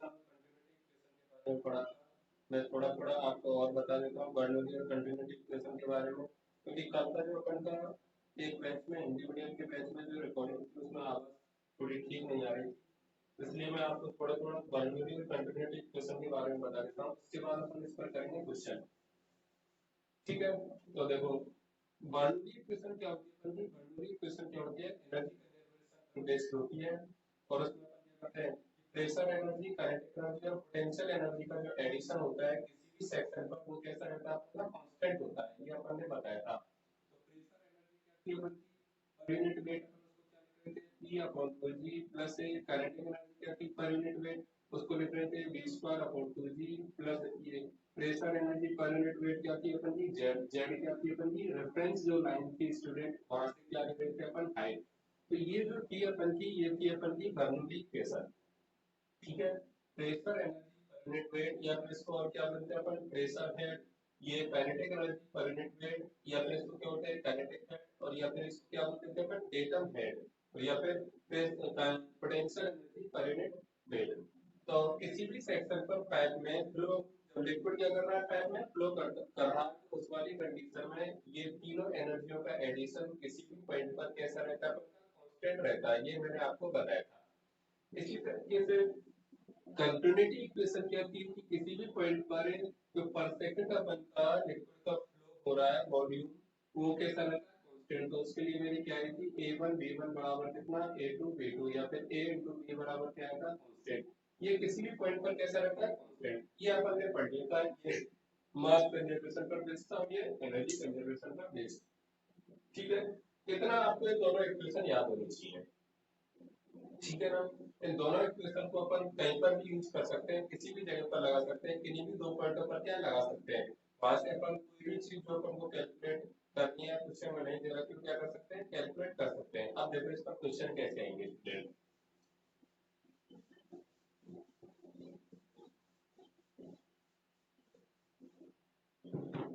Question के बारे में पढ़ा था, मैं थोड़ा थोड़ा आपको और बता देता हूँ बर्नौली और कंटिन्यूटी इक्वेशन के बारे में, क्योंकि कल का जो अपन का एक बैच में हिंदी मीडियम के बैच में जो रिकॉर्डिंग थी उसमें आवाज़ थोड़ी ठीक नहीं आ रही थी, इसलिए मैं आपको थोड़ा थोड़ा बर्नौली और कंटिन्यूटी इक्वेशन के बारे में बता देता हूँ, उसके बाद अपन इस पर करेंगे क्वेश्चन। ठीक है, तो देखो बर्नौली इक्वेशन क्या होती है, बर्नौली इक्वेशन क्या होती है, एनर्जी कंजर्वेशन बेस्ड होती है, और उसमें अपन क्या करते हैं, प्रेशर एनर्जी, काइनेटिक एनर्जी और पोटेंशियल एनर्जी का जो एडिशन होता है किसी भी सेक्शन पर वो कैसा रहता है, अपना कांस्टेंट होता है, ये अपन ने बताया था। तो प्रेशर एनर्जी क्या थी अपन की, पर यूनिट वेट अपन उसको क्या लिख रहे थे, P upon 2G plus kinetic energy क्या थी पर यूनिट वेट, उसको लिख रहे थे V square upon 2G plus ये प्रेशर एनर्जी पर यूनिट वेट क्या थी अपन की, जेड, जेड क्या थी अपन की, रेफरेंस जो लाइन थी स्टूडेंट वहां से क्या लिख रहे थे अपन, हाइट। तो ये जो थी अपन की, ये थी अपन की बर्नौली इक्वेशन। ठीक है, प्रेशर एनर्जी पर यूनिट वेट, या फिर इसको और क्या बोलते हैं अपन, प्रेशर हेड, ये काइनेटिक एनर्जी पर यूनिट वेट, या फिर इसको क्या बोलते हैं काइनेटिक हेड, और या फिर इसको क्या बोलते हैं अपन डेटम हेड, या फिर पोटेंशियल एनर्जी पर यूनिट वेट। तो किसी भी सेक्शन पर पाइप में फ्लो, जब लिक्विड क्या कर रहा है, पाइप में फ्लो कर रहा है, तो उस वाली कंडीशन में ये तीनों एनर्जियों का एडिशन किसी भी पॉइंट पर कैसा रहता है, कांस्टेंट रहता है, ये मैंने आपको बताया था। इसी तरीके से कंटिन्यूटी इक्वेशन क्या थी कि किसी भी पॉइंट पर जो पर सेकंड अपन का लिक्विड का फ्लो हो रहा है वॉल्यूम, वो कैसा रहता है, कांस्टेंट। तो उसके लिए मेरी क्या आई थी, A1 बराबर कितना, A2 या फिर A इंटू बी बराबर क्या आएगा, कांस्टेंट। ये किसी भी पॉइंट पर कैसा रहता है, कांस्टेंट। ये अपन ने पढ़ लिया था, ये मास कंजर्वेशन पर बेस्ड था, ये एनर्जी कंजर्वेशन पर बेस्ड। ठीक है, इतना आपको ये दोनों इक्वेशन याद होनी चाहिए। ठीक है ना, इन दोनों इक्वेशन को अपन कहीं पर भी यूज कर सकते हैं, किसी भी जगह पर लगा सकते हैं, किन्हीं भी दो पॉइंटों पर क्या लगा सकते हैं, वहां से अपन कोई भी चीज जो अपन को कैलकुलेट करनी है, क्वेश्चन में नहीं दे रहा तो क्या कर सकते हैं, कैलकुलेट कर सकते हैं। अब देखो इसका क्वेश्चन कैसे आएंगे स्टूडेंट।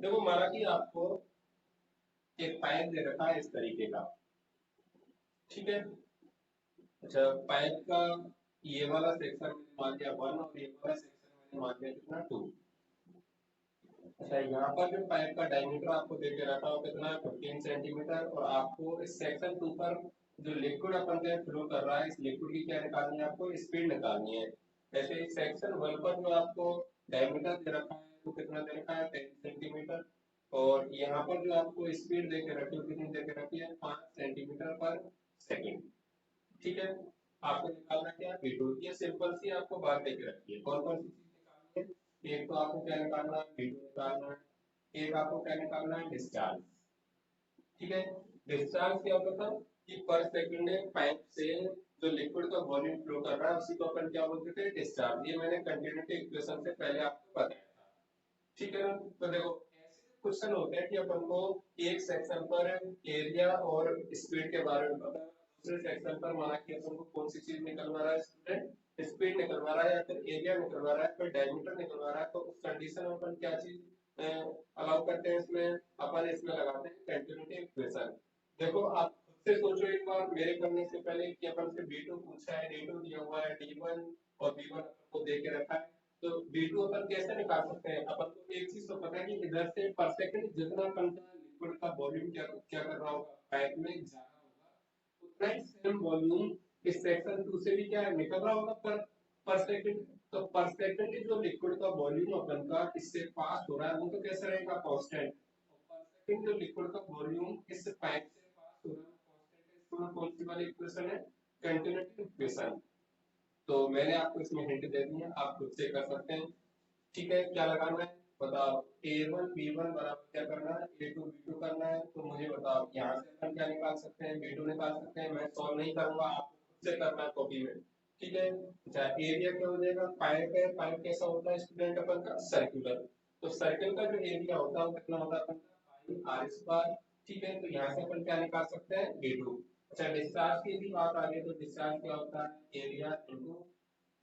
देखो माना कि आपको एक पाइप दे रखा है इस तरीके का, ठीक है। अच्छा, पाइप का ये वाला सेक्शन मैंने मान लिया 1 और ये वाला सेक्शन मैंने मान लिया कितना, 2। अच्छा, यहाँ पर जो पाइप का डायमीटर आपको दे के रखा हो कितना है, 15 सेंटीमीटर, और आपको इस सेक्शन 2 पर जो लिक्विड अपन के फ्लो कर रहा है, इस लिक्विड की क्या निकालनी है, आपको स्पीड निकालनी है। जैसे इस सेक्शन 1 पर जो आपको डायमीटर दे रखा है वो कितना दे रखा है, 10 सेंटीमीटर, और यहाँ पर जो आपको स्पीड दे के रखी है कितनी दे के रखी है, 5 सेंटीमीटर पर सेकेंड। ठीक है, आपको निकालना क्या है, V2। ये सिंपल सी आपको बात देके रखी है, कौन कौन सी चीज निकालनी है, एक तो आपको क्या निकालना है, V2 निकालना है, एक आपको क्या निकालना है, डिस्चार्ज। ठीक है, डिस्चार्ज क्या होता था कि पर सेकंड पाइप से जो लिक्विड का वॉल्यूम फ्लो कर रहा है उसी को अपन क्या बोलते थे, डिस्चार्ज। ये मैंने कंटिन्यूटी इक्वेशन से पहले आपको बताया था। ठीक है ना, तो देखो ऐसे क्वेश्चन होते हैं कि अपन को एक सेक्शन पर एरिया और स्पीड के बारे में पता है, दूसरे सेक्शन पर माना कि अपन को कौन सी चीज निकलवा रहा है स्टूडेंट, स्पीड निकलवा रहा है या फिर एरिया निकलवा रहा है, फिर डायमीटर निकलवा रहा है, तो उस कंडीशन में अपन क्या चीज अलाउ करते हैं, इसमें अपन इसमें लगाते हैं कंटिन्यूटी इक्वेशन। देखो आप खुद से सोचो एक बार, मेरे करने से पहले कि अपन से B2 पूछा है, D2 दिया हुआ है, D1 और B1 अपन को दे के रखा है, तो B2 अपन कैसे निकाल सकते हैं, अपन को एक चीज तो पता है कि इधर से पर सेकंड जितना अपन का लिक्विड का वॉल्यूम क्या क्या कर रहा होगा, पाइप में जा रहा होगा, उतना ही सेम वॉल्यूम इस सेक्शन 2 से भी क्या निकल रहा होगा पर सेकंड। तो पर सेकंड जो लिक्विड का वॉल्यूम अपन का इससे पास हो रहा है वो तो कैसा रहेगा, कांस्टेंट। और पर सेकंड जो लिक्विड का वॉल्यूम इस पाइप से पास हो रहा है वो कांस्टेंट है, इसमें कौन सी वाली इक्वेशन है, कंटिन्यूटी इक्वेशन। तो मैंने आपको इसमें हिंट दे दी है, आप खुद से कर सकते हैं। ठीक है, क्या लगाना है बताओ, A1 B1 बराबर क्या करना है, A2 B2 करना है, तो मुझे बताओ यहाँ से अपन क्या निकाल सकते हैं, B2 निकाल सकते हैं, मैं सॉल्व नहीं करूंगा, आपको खुद से करना है कॉपी में। ठीक है, अच्छा एरिया क्या हो जाएगा, पाइप है, पाइप कैसा होता है स्टूडेंट अपन का, सर्कुलर। तो सर्कल का जो एरिया होता है वो कितना होता है अपन का, पाई आर स्क्वायर। ठीक है, तो यहाँ से अपन क्या निकाल सकते हैं, B2। अच्छा, डिस्चार्ज की भी बात आ गई, तो डिस्चार्ज क्या होता है, एरिया इनटू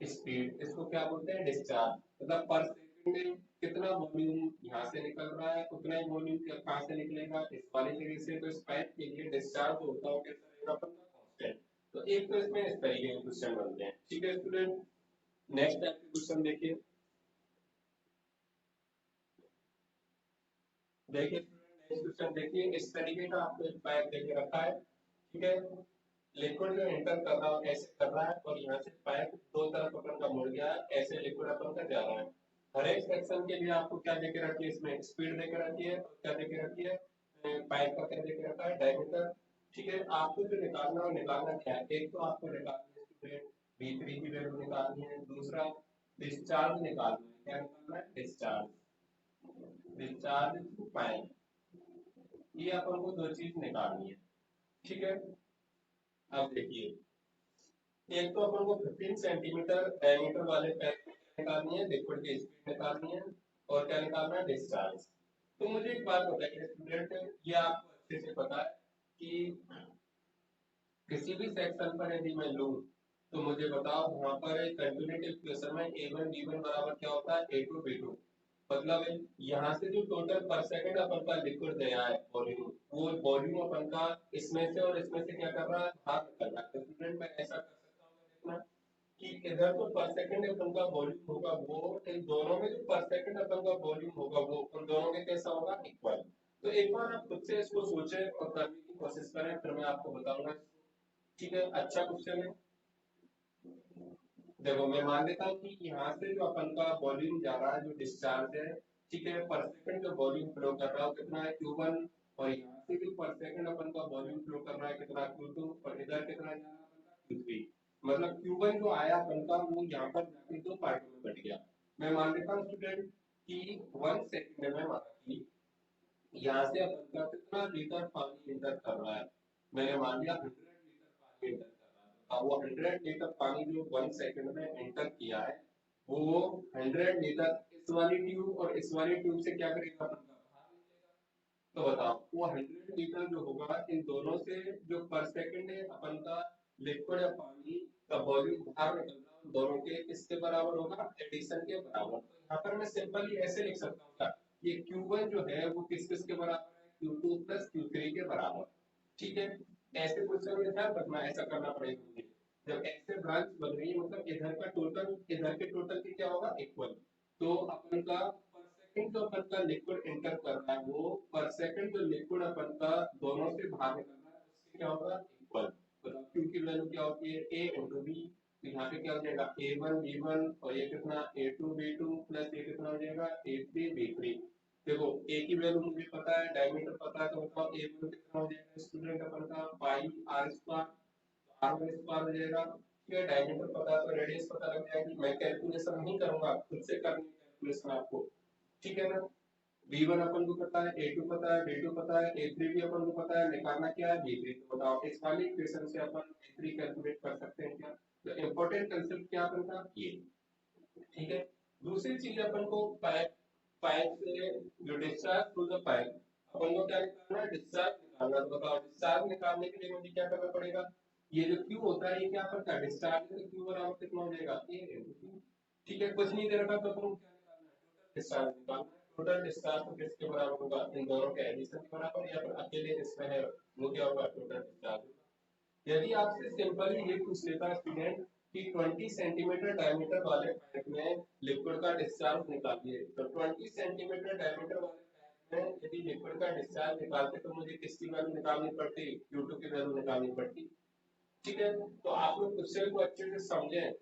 स्पीड, इसको क्या बोलते हैं, डिस्चार्ज। मतलब पर सेकंड में कितना वॉल्यूम यहाँ से निकल रहा है उतना ही वॉल्यूम कहाँ से निकलेगा, इस वाली जगह से, तो इस पाइप के लिए डिस्चार्ज होता है कैसा रहेगा अपन का, कांस्टेंट। तो एक तो इसमें इस तरीके के क्वेश्चन बनते हैं। ठीक है स्टूडेंट, नेक्स्ट टाइप के क्वेश्चन देखिए। देखिए नेक्स्ट क्वेश्चन देखिए, इस तरीके का आपको एक पाइप देके रखा है, ठीक है। लिक्विड जो एंटर कर रहा है ऐसे कर रहा है, और यहाँ से पाइप दो तरफ अपन का मुड़ गया है, ऐसे लिक्विड अपन का जा रहा है। हर एक सेक्शन के लिए आपको क्या देके रखी है, इसमें स्पीड देके रखी है, और क्या देके रखी है, पाइप का क्या देके रखा है, डायमीटर। ठीक है, आपको जो निकालना है वो निकालना क्या है, एक तो आपको निकालना है स्टूडेंट V3 की वैल्यू निकालनी है, दूसरा डिस्चार्ज निकालना है। क्या निकालना है, डिस्चार्ज, डिस्चार्ज टू पाइप। ये अपन को दो चीज निकालनी है, ठीक है। अब देखिए, एक तो अपन को 15 सेंटीमीटर डायमीटर वाले पाइप निकालनी है, लिक्विड की स्पीड निकालनी है, और क्या निकालना है, डिस्चार्ज। तो मुझे एक बात बताइए स्टूडेंट, ये आपको अच्छे से पता है कि किसी भी सेक्शन पर यदि मैं लूं, तो मुझे बताओ वहां पर कंटिन्यूटी इक्वेशन में A1 B1 बराबर क्या होता है, A2 B2। मतलब यहाँ से जो टोटल पर सेकंड अपन का लिक्विड गया है वॉल्यूम, वो वॉल्यूम अपन का इसमें से और इसमें से क्या कर रहा है, भाग कर रहा है। तो स्टूडेंट मैं ऐसा कर सकता हूँ, देखना कि इधर तो पर सेकंड अपन का वॉल्यूम होगा वो, इन दोनों में जो पर सेकंड अपन का वॉल्यूम होगा वो उन दोनों में कैसा होगा, इक्वल। तो एक बार आप खुद से इसको सोचें और करने की कोशिश करें, फिर मैं आपको बताऊंगा। ठीक है, अच्छा क्वेश्चन है। देखो मैं मान लेता हूँ कि यहाँ से जो अपन का वॉल्यूम जा रहा है, जो डिस्चार्ज है, ठीक है, पर सेकंड जो वॉल्यूम फ्लो कर रहा है कितना है, Q1। और यहाँ से जो पर सेकंड अपन का वॉल्यूम फ्लो कर रहा है कितना, Q2। और इधर कितना जा रहा है अपन का, Q3। मतलब Q1 जो आया अपन का वो यहाँ पर जाके दो पार्टों में बट गया। मैं मान लेता हूँ स्टूडेंट कि 1 सेकंड में माना कि यहाँ से अपन का कितना लीटर पानी इंटर कर रहा है। मैंने मान लिया 100 लीटर पानी इंटर कर रहा है। अब वो 100 लीटर पानी जो 1 सेकंड में इंटर किया है, वो 100 लीटर इस वाली ट्यूब और इस वाली ट्यूब से क्या करेगा, अपन का बाहर निकलेगा। तो बताओ वो 100 लीटर जो होगा इन दोनों से, जो पर सेकंड है अपन का लिक्विड या पानी का वॉल्यूम बाहर निकल रहा है, उन दोनों के किसके बराबर होगा, एडिशन के बराबर। तो यहाँ पर मैं सिंपली ऐसे लिख सकता हूँ क्या, ये Q1 जो है वो किस किस के बराबर है, Q2 प्लस Q3 के बराबर। ठीक है, ऐसे क्वेश्चन में ध्यान रखना, ऐसा करना पड़ेगा मुझे। जब ऐसे ब्रांच बन रही है, मतलब इधर का टोटल इधर के टोटल की क्या होगा, इक्वल। तो अपन का पर सेकंड जो अपन का लिक्विड एंटर कर रहा है, वो पर सेकंड जो लिक्विड अपन का दोनों से बाहर निकल रहा है उससे क्या होगा, इक्वल। तो Q की वैल्यू क्या होती है, A इंटू बी। तो यहाँ पे क्या हो जाएगा, A1 B1, और ये कितना A2 B2 प्लस ये कितना हो जाएगा, A3 B3। देखो A की वैल्यू मुझे पता है, डायमीटर पता है, तो बताओ A1 कितना हो जाएगा स्टूडेंट अपन का, पाई R स्क्वायर। R1 स्क्वायर हो जाएगा। ठीक है, डायमीटर पता है तो रेडियस पता लग जाएगी। मैं कैलकुलेशन नहीं करूंगा, खुद से करनी है कैलकुलेशन आपको। ठीक है ना। B1 अपन को पता है, A2 पता है, B2 पता है, A3 भी अपन को पता है, निकालना क्या है, B3। तो बताओ इस वाली इक्वेशन से अपन B3 कैलकुलेट कर सकते हैं क्या। तो इंपॉर्टेंट कंसेप्ट क्या अपन का, ये। ठीक है, दूसरी चीज अपन को पाइप, पाइप से जो डिस्चार्ज थ्रू द पाइप, अपन को क्या निकालना है, डिस्चार्ज निकालना है। तो बताओ डिस्चार्ज निकालने के लिए मुझे क्या करना पड़ेगा, ये जो Q होता है ये क्या अपन का डिस्चार्ज है, तो Q बराबर कितना हो जाएगा, A into Q। ठीक है, कुछ नहीं दे रखा तो अपन को क्या निकालना है, टोटल डिस्चार्ज निकालना है। टोटल डिस्चार्ज तो किसके बराबर होगा, इन दोनों के एडिशन के बराबर, या फिर अकेले इसमें है वो क्या होगा, टोटल डिस्चार्ज। यदि आपसे सिंपली ये पूछ लेता स्टूडेंट कि 20 सेंटीमीटर डायमीटर वाले पाइप में लिक्विड का डिस्चार्ज निकालिए, तो 20 सेंटीमीटर डायमीटर वाले पाइप में यदि लिक्विड का डिस्चार्ज निकालते तो मुझे किसकी वैल्यू निकालनी पड़ती, Q2 की वैल्यू निकालनी पड़ती। ठीक है, तो आप लोग क्वेश्चन को अच्छे से समझें और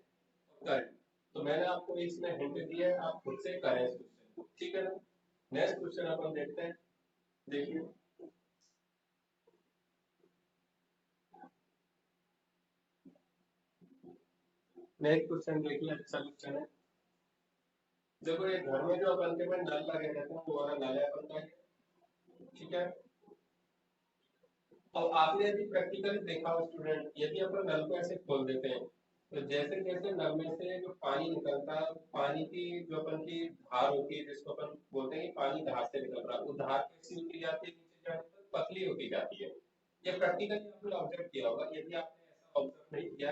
करें। तो मैंने आपको इसमें हिंट दिया है, आप खुद से करें इस क्वेश्चन को। ठीक है ना। नेक्स्ट क्वेश्चन अपन देखते हैं, देखिए। नेक्स्ट क्वेश्चन देखिए, अच्छा क्वेश्चन है। देखो ये घर में जो अपन के में नल लगे रहते हैं वो वाला नल है अपन का। ठीक है, अब आपने यदि प्रैक्टिकली देखा हो स्टूडेंट, यदि अपन नल को ऐसे खोल देते हैं, तो जैसे जैसे नल में से जो पानी निकलता है, पानी की जो अपन की धार होती है, जिसको अपन बोलते हैं कि पानी धार से निकल रहा है, वो धार कैसी होती जाती है, नीचे जाने पर पतली होती जाती है। ये प्रैक्टिकली आपने ऑब्जर्व किया होगा। यदि आपने ऐसा ऑब्जर्व नहीं किया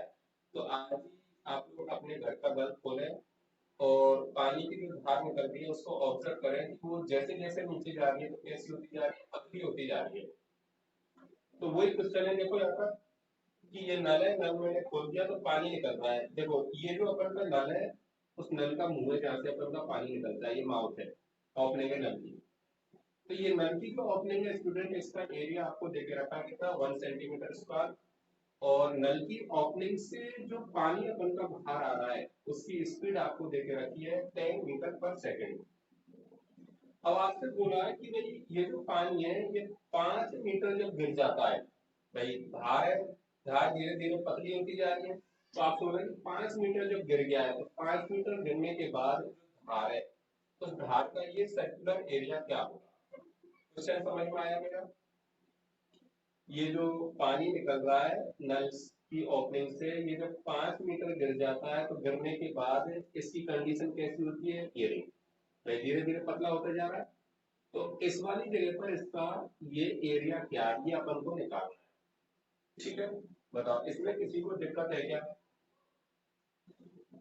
तो आज ही आप लोग अपने घर का नल खोलें और पानी की जो धार निकल रही है उसको ऑब्जर्व करें कि वो जैसे जैसे नीचे जा रही है तो कैसी होती जा रही है, पतली होती जा रही है। तो वही क्वेश्चन है, देखो यहाँ पर कि ये नल है, नल मैंने खोल दिया तो पानी निकल रहा है। देखो ये जो अपन का नल है, उस नल का मुंह है जहाँ से अपन का पानी निकलता है, ये माउथ है ओपनिंग है नल की। तो ये नल की जो ओपनिंग है स्टूडेंट, इसका एरिया आपको दे के रखा है कितना, 1 सेंटीमीटर स्क्वायर। और नल की ओपनिंग से जो पानी अपन का बाहर आ रहा है उसकी स्पीड आपको दे के रखी है 10 मीटर पर सेकेंड। अब आपसे बोला है कि भाई ये जो पानी है ये 5 मीटर जब गिर जाता है, भाई धार है, धार धीरे धीरे पतली होती जा रही है, तो आप बोल रहे हैं 5 मीटर जब गिर गया है तो 5 मीटर गिरने के बाद जो धार है उस धार का ये सर्कुलर एरिया क्या होगा। क्वेश्चन समझ में आया मेरा? ये जो पानी निकल रहा है नल की ओपनिंग से, ये जब 5 मीटर गिर जाता है तो गिरने के बाद इसकी कंडीशन कैसी होती है, ये रही, भाई धीरे धीरे पतला होता जा रहा है। तो इस वाली जगह पर इसका ये एरिया क्या है, ये अपन को निकालना है। ठीक है, बताओ इसमें किसी को दिक्कत है क्या?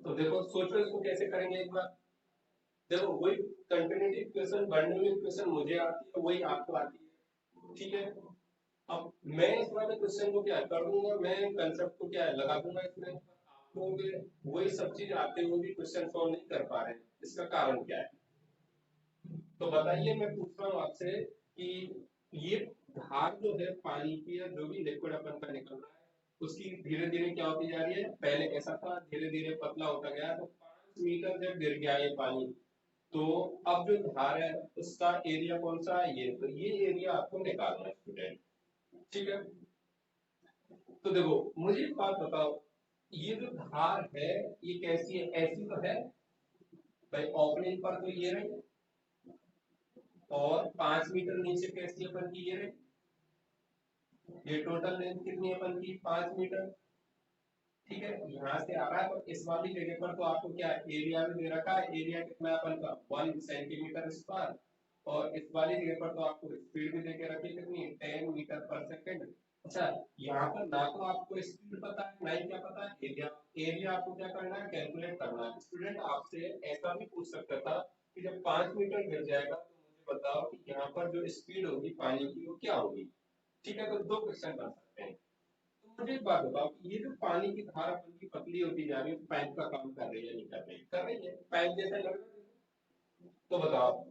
तो देखो सोचो इसको कैसे करेंगे एक बार। देखो वही कंटिन्यूटी इक्वेशन, बर्नौली इक्वेशन मुझे आती है, वही आपको आती है। ठीक है, अब मैं इस वाले क्वेश्चन को क्या कर दूंगा, मैं कंसेप्ट को क्या लगा दूंगा इसमें। आप लोग वही सब चीज आते हुए भी क्वेश्चन सॉल्व नहीं कर पा रहे हैं, इसका कारण क्या है? तो बताइए, मैं पूछ रहा हूँ आपसे कि ये धार जो है पानी की, या जो भी लिक्विड अपन का निकल रहा है उसकी धीरे धीरे क्या होती जा रही है, पहले ऐसा था धीरे धीरे पतला होता गया, तो 5 मीटर जब गिर गया ये पानी, तो अब जो धार है उसका एरिया कौन सा है, ये, तो ये एरिया आपको निकालना है स्टूडेंट। ठीक है, तो देखो मुझे एक बात बताओ, ये जो धार है ये कैसी है, ऐसी तो है, भाई ओपनिंग पर तो ये रही, और 5 मीटर नीचे कैसी अपन की ये रही, ये टोटल लेंथ कितनी है अपन की, 5 मीटर। ठीक है, यहाँ से आ रहा है, तो इस वाली जगह पर तो आपको क्या एरिया भी दे रखा है, एरिया कितना है अपन का 1 सेंटीमीटर स्क्वायर। और इस वाली जगह पर तो आपको स्पीड भी देके रखी है कितनी, 10 मीटर पर सेकेंड। अच्छा, यहाँ पर ना तो आपको स्पीड पता है ना ही क्या पता है एरिया। एरिया आपको क्या करना है, कैलकुलेट करना है। स्टूडेंट आपसे ऐसा भी पूछ सकता था कि जब 5 मीटर गिर जाएगा तो मुझे बताओ कि यहाँ पर जो स्पीड होगी पानी की वो क्या होगी। ठीक है, तो दो क्वेश्चन बन सकते हैं। तो मुझे एक बात बताओ कि ये जो पानी की धार अपन की पतली होती जा रही है, पाइप का काम कर रही है नहीं कर रही, कर रही है, पाइप जैसा लग रहा है। तो बताओ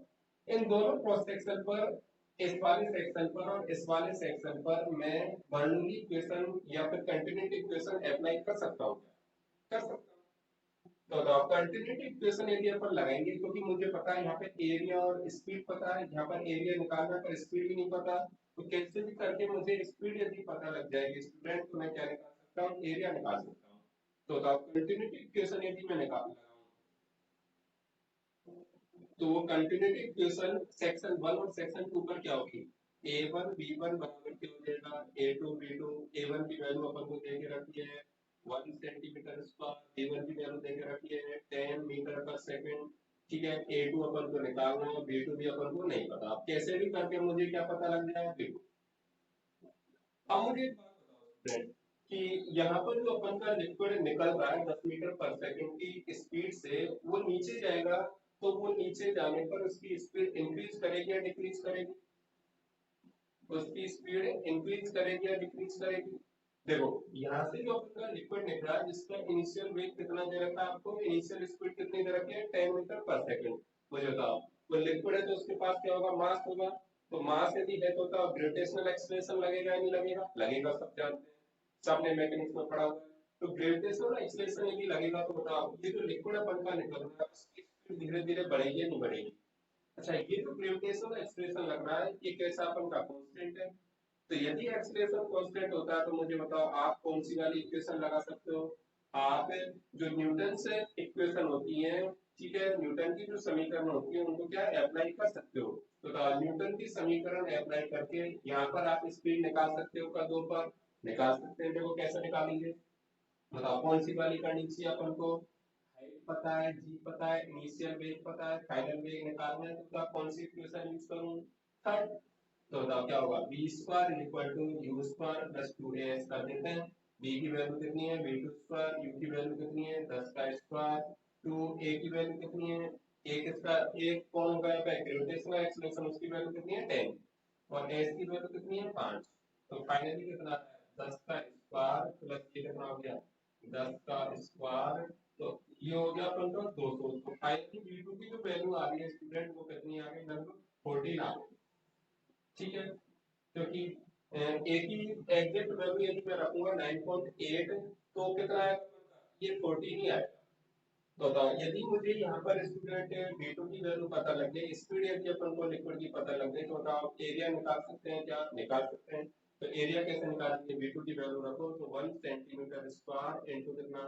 इन दोनों क्रॉस सेक्शन पर, इस वाले सेक्शन पर और इस वाले सेक्शन पर मैं बर्नौली इक्वेशन या फिर कंटिन्यूटी इक्वेशन अप्लाई कर सकता हूँ क्या? कर सकता हूँ। तो बताओ कंटिन्यूटी इक्वेशन यदि अपन लगाएंगे, क्योंकि मुझे पता है यहाँ पे एरिया और स्पीड पता है, यहाँ पर एरिया निकालना पर स्पीड भी नहीं पता, तो कैसे भी करके मुझे स्पीड यदि पता लग जाएगी स्टूडेंट, तो मैं क्या निकाल सकता हूँ, एरिया निकाल सकता हूँ। तो बताओ कंटिन्यूटी इक्वेशन यदि मैं निकाल लगाऊं, तो वो कंटिन्यूटी इक्वेशन सेक्शन वन और सेक्शन टू पर क्या होगी, ए वन बी वन बराबर क्या हो जाएगा, A two B two. A one की वैल्यू अपन को दे के रखी है 1 सेंटीमीटर स्क्वायर, बी वन की वैल्यू दे के रखी है 10 मीटर पर सेकेंड। ठीक है, ए टू अपन को निकालना है, बी टू भी अपन को नहीं पता, अब कैसे भी करके मुझे क्या पता लग जाए, बी टू। अब मुझे एक बात बताओ स्टूडेंट कि यहाँ पर जो अपन का लिक्विड निकल रहा है 10 मीटर पर सेकेंड की स्पीड से, वो नीचे जाएगा, तो वो नीचे जाने पर उसकी स्पीड इंक्रीज करेगी या डिक्रीज करेगी, उसकी स्पीड इंक्रीज करेगी या डिक्रीज करेगी। देखो यहाँ से जो अपन का लिक्विड निकला है जिसका इनिशियल वेग कितना दे रखा है आपको, इनिशियल स्पीड कितनी दे रखी है 10 मीटर पर सेकेंड। मुझे बताओ वो लिक्विड है तो उसके पास क्या होगा, मास होगा। तो मास यदि है तो ग्रेविटेशनल एक्सलेशन लगेगा या नहीं लगेगा, लगेगा, सब जानते हैं, सबने मैकेनिक्स में पढ़ा हुआ है। तो ग्रेविटेशनल एक्सलेशन यदि लगेगा तो बताओ ये जो लिक्विड अपन का निकल रहा है उसकी स्पीड धीरे धीरे बढ़ेगी या नहीं बढ़ेगी। अच्छा, ये जो ग्रेविटेशनल एक्सलेशन लग रहा है ये कैसा अपन का कांस्टेंट है। तो यदि एक्सलेशन कांस्टेंट होता है तो मुझे बताओ आप कौन सी वाली इक्वेशन लगा सकते हो, आप जो न्यूटन से इक्वेशन होती है, ठीक है, न्यूटन की जो समीकरण होती है उनको क्या अप्लाई कर सकते हो। तो न्यूटन की समीकरण अप्लाई करके यहाँ पर आप स्पीड निकाल सकते हो, का दो पर निकाल सकते हैं। देखो कैसे निकालेंगे, बताओ कौन सी वाली करनी चाहिए अपन को, हाइट पता है, जी पता है, इनिशियल वेग पता है, फाइनल वेग निकालना है, तो बताओ कौन सी इक्वेशन यूज करूं, थर्ड। तो बताओ क्या होगा, B square equal to U square plus 2 कर देते हैं। बी की वैल्यू कितनी है, बी टू स्क्वायर, यू की वैल्यू कितनी है 10 का स्क्वायर, टू ए की वैल्यू कितनी है, एक इसका एक कौन होगा यहाँ पे ग्रेविटेशनल एक्सलेशन, उसकी वैल्यू कितनी है 10, और एस की वैल्यू कितनी है 5। तो फाइनली कितना है 10 का स्क्वायर प्लस ये कितना हो गया 10 का स्क्वायर। तो ये हो गया अपन का 200। तो फाइनली V2 की जो वैल्यू आ रही है स्टूडेंट वो कितनी आ गई, लगभग 14 आ गई। ठीक है, क्योंकि ए की एग्जैक्ट वैल्यू यदि मैं रखूंगा 9.8 तो कितना आएगा, ये 14 ही आएगा। तो बताओ, यदि मुझे यहाँ पर स्टूडेंट V2 की वैल्यू पता लग गई, स्पीड यदि अपन को लिक्विड की पता लग गई, तो बताओ एरिया निकाल सकते हैं क्या, निकाल सकते हैं। तो एरिया कैसे निकालेंगे, V2 की वैल्यू रखो तो 1 सेंटीमीटर स्क्वायर इंटू कितना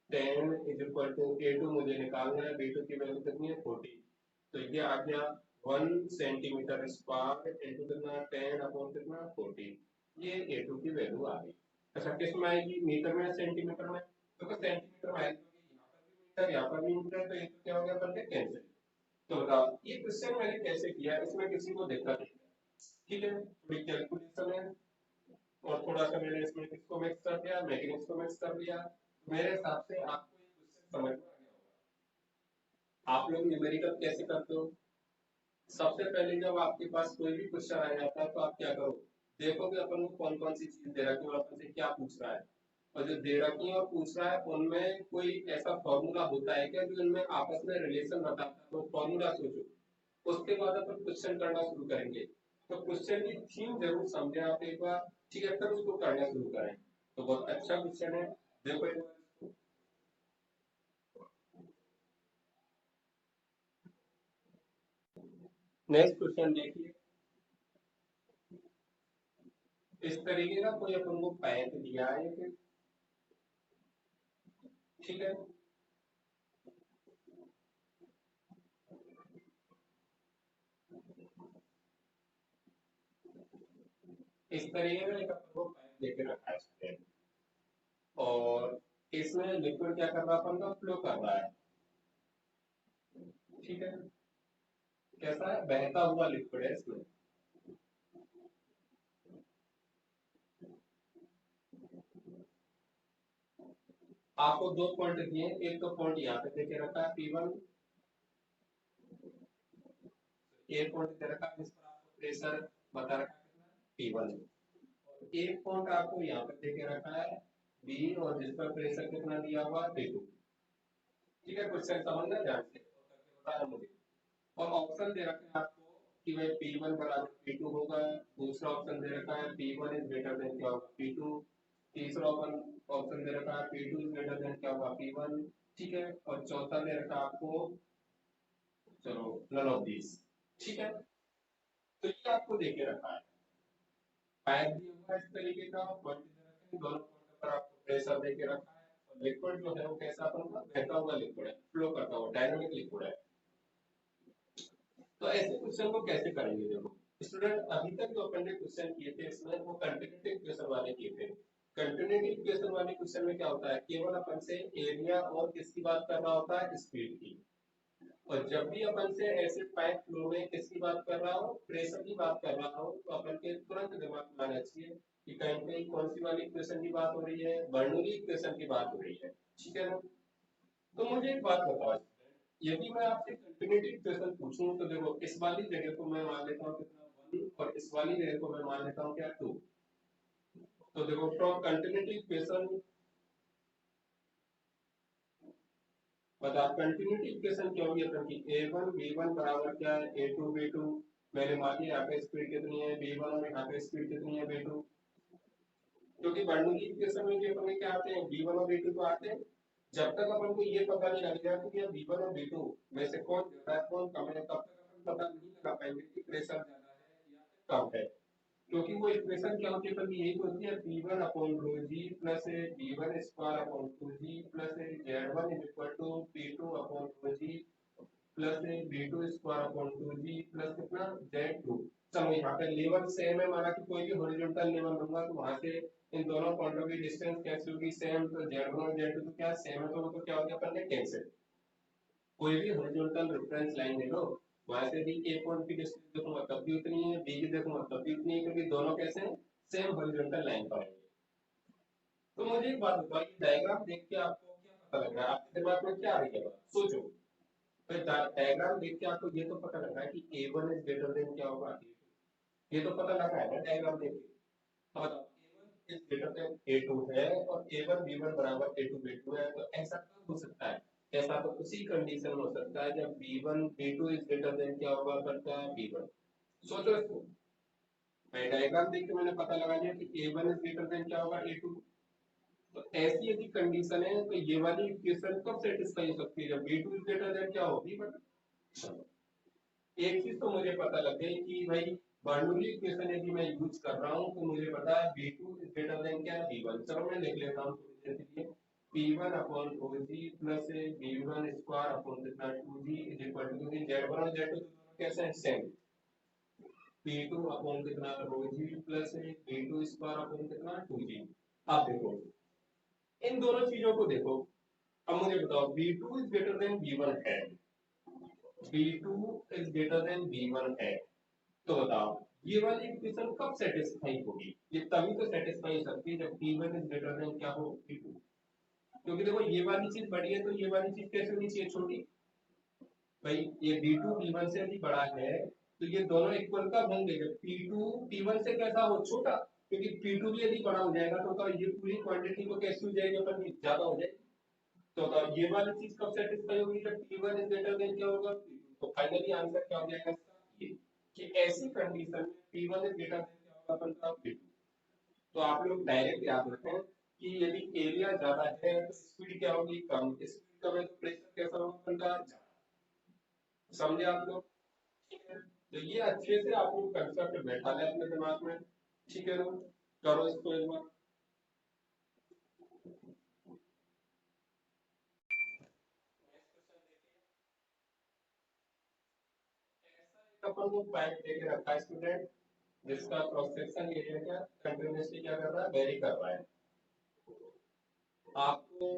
10 इज इक्वल टू A2 मुझे निकालना है, V2 की वैल्यू कितनी है 40। तो ये आ गया 1 सेंटीमीटर स्क्वायर इंटू कितना 10 अपॉन कितना 40। ये A2 की वैल्यू आ गई। अच्छा किस में आएगी, मीटर में या सेंटीमीटर में, तो सेंटीमीटर में आएगी, सर यहाँ पर भी मीटर, तो ये तो क्या हो गया अपन कैंसिल। तो बताओ ये क्वेश्चन मैंने कैसे किया, इसमें किसी को दिक्कत नहीं है। ठीक है, थोड़ी कैलकुलेशन है और थोड़ा सा मैंने इसमें किसको मिक्स कर दिया, मैग्नीज को मिक्स कर दिया। मेरे हिसाब से आपको ये क्वेश्चन समझ में आ गया होगा। आप लोग न्यूमेरिकल कैसे करते हो, सबसे पहले जब आपके पास कोई भी क्वेश्चन आ जाता है तो आप क्या करो, देखो कि अपन को कौन कौन सी चीज दे रखी है और अपन से क्या पूछ रहा है। और जो दे रखी है और पूछ रहा है उनमें कोई ऐसा फॉर्मूला होता है क्या जो इनमें आपस में रिलेशन बताता है, तो फॉर्मूला सोचो। उसके बाद अपन क्वेश्चन करना शुरू करेंगे। तो क्वेश्चन की थीम जरूर समझे आप एक बार, ठीक है, फिर उसको करना शुरू करें। तो बहुत अच्छा क्वेश्चन है, देखो एक बार इसको। नेक्स्ट क्वेश्चन देखिए, इस तरीके का कोई अपन को पैक दिया है फिर, ठीक है, इस तरीके का एक अपन को पैक देके रखा है स्टूडेंट, और इसमें लिक्विड क्या कर रहा है, अपन का फ्लो कर रहा है। ठीक है, कैसा है, बहता हुआ लिक्विड है इसमें। आपको दो पॉइंट दिए, एक तो पॉइंट यहाँ पे देके रखा है P1, एक पॉइंट दे रखा है जिस पर आपको प्रेशर बता रखा है कितना P1, और एक पॉइंट आपको यहाँ पे देके रखा है B, और जिस पर प्रेशर कितना दिया हुआ है P2। ठीक है, क्वेश्चन समझना ध्यान से और करके बताना मुझे। और ऑप्शन दे रखे हैं आपको कि भाई P1 बराबर P2 होगा, दूसरा ऑप्शन दे रखा है P1 इज ग्रेटर देन क्या होगा P2, तीसरा ऑप्शन दे रखा है P2 इज ग्रेटर देन क्या होगा P1। ठीक है, और चौथा दे रखा है आपको, चलो नन ऑफ दिस। ठीक है, तो ये आपको देके रखा है, पाइप भी होगा इस तरीके का, पॉइंट दे रखे हैं, दोनों पॉइंट पर आपको प्रेशर देके रखा है, और लिक्विड जो है वो कैसा अपन का बहता हुआ लिक्विड है, फ्लो करता हुआ डायनामिक लिक्विड है। तो ऐसे क्वेश्चन को कैसे करेंगे, देखो स्टूडेंट, अभी तक जो अपन ने क्वेश्चन किए थे इसमें वो कंटिन्यूटी इक्वेशन वाले किए थे। कंटिन्यूटी इक्वेशन वाले क्वेश्चन में क्या होता है, केवल अपन से एरिया और किसकी बात कर रहा होता है, स्पीड की। और जब भी अपन से ऐसे पाइप फ्लो में किसकी बात कर रहा हो, प्रेशर की बात कर रहा हो, तो अपन के तुरंत दिमाग में आना चाहिए कि कहीं कहीं कौन सी वाली इक्वेशन की बात हो रही है, बर्नौली इक्वेशन की बात हो रही है। ठीक है ना, तो मुझे एक बात बताओ, यदि मैं आपसे कंटिन्यूटी इक्वेशन पूछूं तो देखो इस वाली जगह को मैं मान लेता हूँ कितना 1, और इस वाली जगह को मैं मान लेता हूँ क्या 2। तो देखो फ्रॉम कंटिन्यूटी इक्वेशन, बता कंटिन्यूटी इक्वेशन क्या होगी अपन की, A1 B1 बराबर क्या है A2 B2। मैंने मान लिया यहाँ पे स्पीड कितनी है B1 और यहाँ पे स्पीड कितनी है B2। क्योंकि बर्नौली इक्वेशन में भी अपन क्या आते हैं B1 और B2 तो आते हैं। जब तक अपन को ये पता नहीं लग जाए कि B1 और B2 में से कौन ज्यादा है कौन कम है, तब तक अपन पता नहीं लगा पाएंगे कि प्रेशर ज्यादा है या फिर कम है। क्योंकि वो इक्वेशन क्या होती है अपन की, यही तो होती है P1 upon rho ji plus B1 square upon 2G plus Z1 is equal to P2 upon rho ji plus B2 square upon 2G plus कितना Z2। चलो यहाँ पे लेवल सेम है, माना कि कोई भी हॉरिजॉन्टल लेवल लूंगा तो वहां से इन दोनों पॉइंटों की डिस्टेंस कैसे होगी, सेम, तो Z1 और Z2 तो क्या सेम है, तो वो तो क्या हो गया अपन ने कैंसिल। कोई भी हॉरिजॉन्टल रेफरेंस लाइन ले लो, वहां से भी ए पॉइंट की डिस्टेंस देखूंगा तब भी उतनी है, बी की देखूंगा तब भी उतनी है, क्योंकि दोनों कैसे हैं, सेम हॉरिजॉन्टल लाइन पर है। तो मुझे एक बात बताओ, ये डायग्राम देख के आपको क्या पता लग रहा है, आपके दिमाग में क्या आ रही है बात, सोचो। तो डायग्राम देख के आपको ये तो पता लग रहा है कि A1 इज ग्रेटर देन क्या होगा A2, ये तो पता लग रहा है ना डायग्राम देख के। अब बताओ A1 is greater than A2 है और A1 B1 बराबर A2 B2 है, तो ऐसा कब हो सकता है, ऐसा तो उसी कंडीशन में हो सकता है जब B1 B2 is greater than क्या होगा करता है B1। सोचो इसको, मैं डायग्राम देख के मैंने पता लगा लिया कि A1 इज ग्रेटर देन क्या होगा A2। तो ऐसी यदि कंडीशन है तो ये वाली इक्वेशन कब सेटिस्फाई हो सकती है, जब B2 इज ग्रेटर देन क्या होगी। बट चलो, एक चीज तो मुझे पता लग गई कि भाई बर्नौली इक्वेशन यदि मैं यूज कर रहा हूँ तो मुझे पता है B2 इज ग्रेटर देन क्या B1। चलो मैं लिख लेता हूँ थोड़ी देर के लिए, P1 upon OG plus B1 square upon कितना 2G is equal to Z1 और Z2 कैसे हैं सेम, P2 अपॉन कितना ρg plus B2 square upon कितना 2G। आप देखो इन दोनों चीजों को देखो, अब मुझे बताओ B2 is greater than B1 है, B2 is greater than B1 है, तो बताओ ये वाली इक्वेशन कब सेटिस्फाई होगी। ये तभी तो सेटिस्फाई हो सकती है जब P1 इज ग्रेटर देन क्या हो P2। क्योंकि देखो ये वाली चीज बड़ी है तो ये वाली चीज कैसे होनी चाहिए छोटी। भाई ये B2 B1 से यदि बड़ा है तो ये दोनों इक्वल कब होंगे जब P2 P1 से कैसा हो छोटा, क्योंकि P2 भी यदि बड़ा हो जाएगा तो ये पूरी क्वांटिटी तो कैसी हो जाएगी अपन की ज्यादा हो जाएगी। तो ये वाली चीज कब सेटिस्फाई होगी जब P1 इज ग्रेटर देन क्या होगा P2। तो फाइनली आंसर क्या हो जाएगा इसका ये, कि ऐसी कंडीशन में P1 इज ग्रेटर देन क्या होगा अपन का P2। तो आप लोग डायरेक्ट याद रखें कि यदि एरिया ज्यादा है तो स्पीड क्या होगी कम, स्पीड कम है तो प्रेशर कैसा होगा अपन का ज्यादा। समझे आप लोग। ठीक है, तो ये अच्छे से आप लोग कंसेप्ट बैठा ले अपने दिमाग में। ठीक है, करो इसको एक बार। अपन को पाइप देके रखा है स्टूडेंट, जिसका क्रॉस सेक्शन एरिया क्या कंटिन्यूअसली क्या कर रहा है वेरी कर रहा है आपको।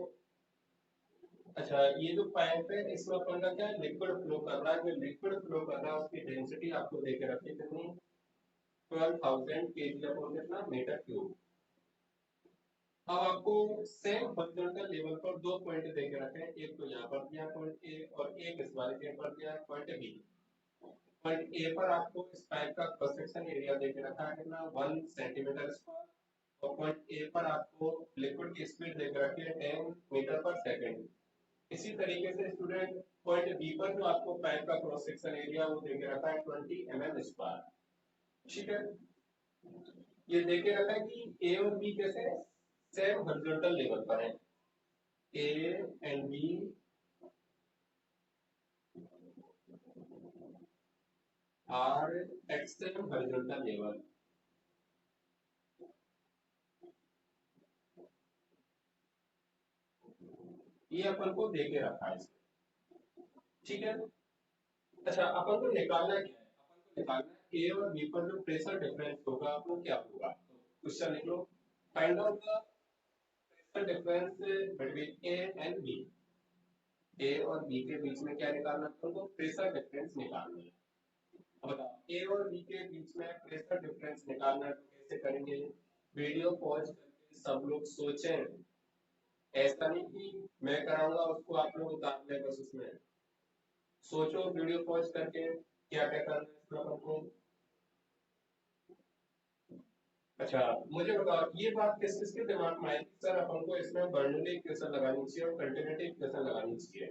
अच्छा ये जो पाइप है इसमें अपन का क्या लिक्विड फ्लो कर रहा है, जो लिक्विड फ्लो कर रहा है उसकी डेंसिटी आपको देके रखी है कितनी 12,000 kg अपॉन कितना मीटर क्यूब। अब आपको सेम हॉरिजॉन्टल लेवल पर दो पॉइंट देके रखे हैं, एक तो यहाँ पर दिया पॉइंट ए और एक इस वाले के पर दिया पॉइंट बी। पॉइंट ए पर आपको इस पाइप का क्रॉस सेक्शन एरिया देके रखा है कितना 1 सेंटीमीटर स्क्वायर, और पॉइंट ए पर आपको लिक्विड की स्पीड देके रखी है 10 मीटर पर सेकेंड। इसी तरीके से स्टूडेंट पॉइंट बी पर जो आपको पाइप का क्रॉस सेक्शन एरिया वो देके रखा है 20 mm स्क्वायर। ठीक है, ये देके रखा है कि ए और बी कैसे सेम हॉरिजॉन्टल लेवल पर है, A and B are at same horizontal level. ये अपन को देके रखा है। ठीक है, अच्छा अपन को निकालना क्या है, अपन को निकालना है ए और बी पर जो प्रेशर डिफरेंस होगा वो क्या होगा। तो क्वेश्चन लिख लो, find out the pressure difference between A and B. A और बी के बीच में क्या निकालना है, अपन को प्रेशर डिफरेंस निकालना है। अब बताओ ए और बी के बीच में प्रेशर डिफरेंस निकालना है तो कैसे करेंगे। वीडियो पॉज करके सब लोग सोचें, ऐसा नहीं कि मैं कराऊंगा उसको आप लोग उतार लें बस उसमें। सोचो वीडियो पॉज करके क्या क्या करना है इसमें अपन को। अच्छा मुझे बताओ ये बात किस किसके दिमाग में आई कि सर अपन को इसमें बर्नौली इक्वेशन लगानी चाहिए और कंटिन्यूटी इक्वेशन लगानी चाहिए।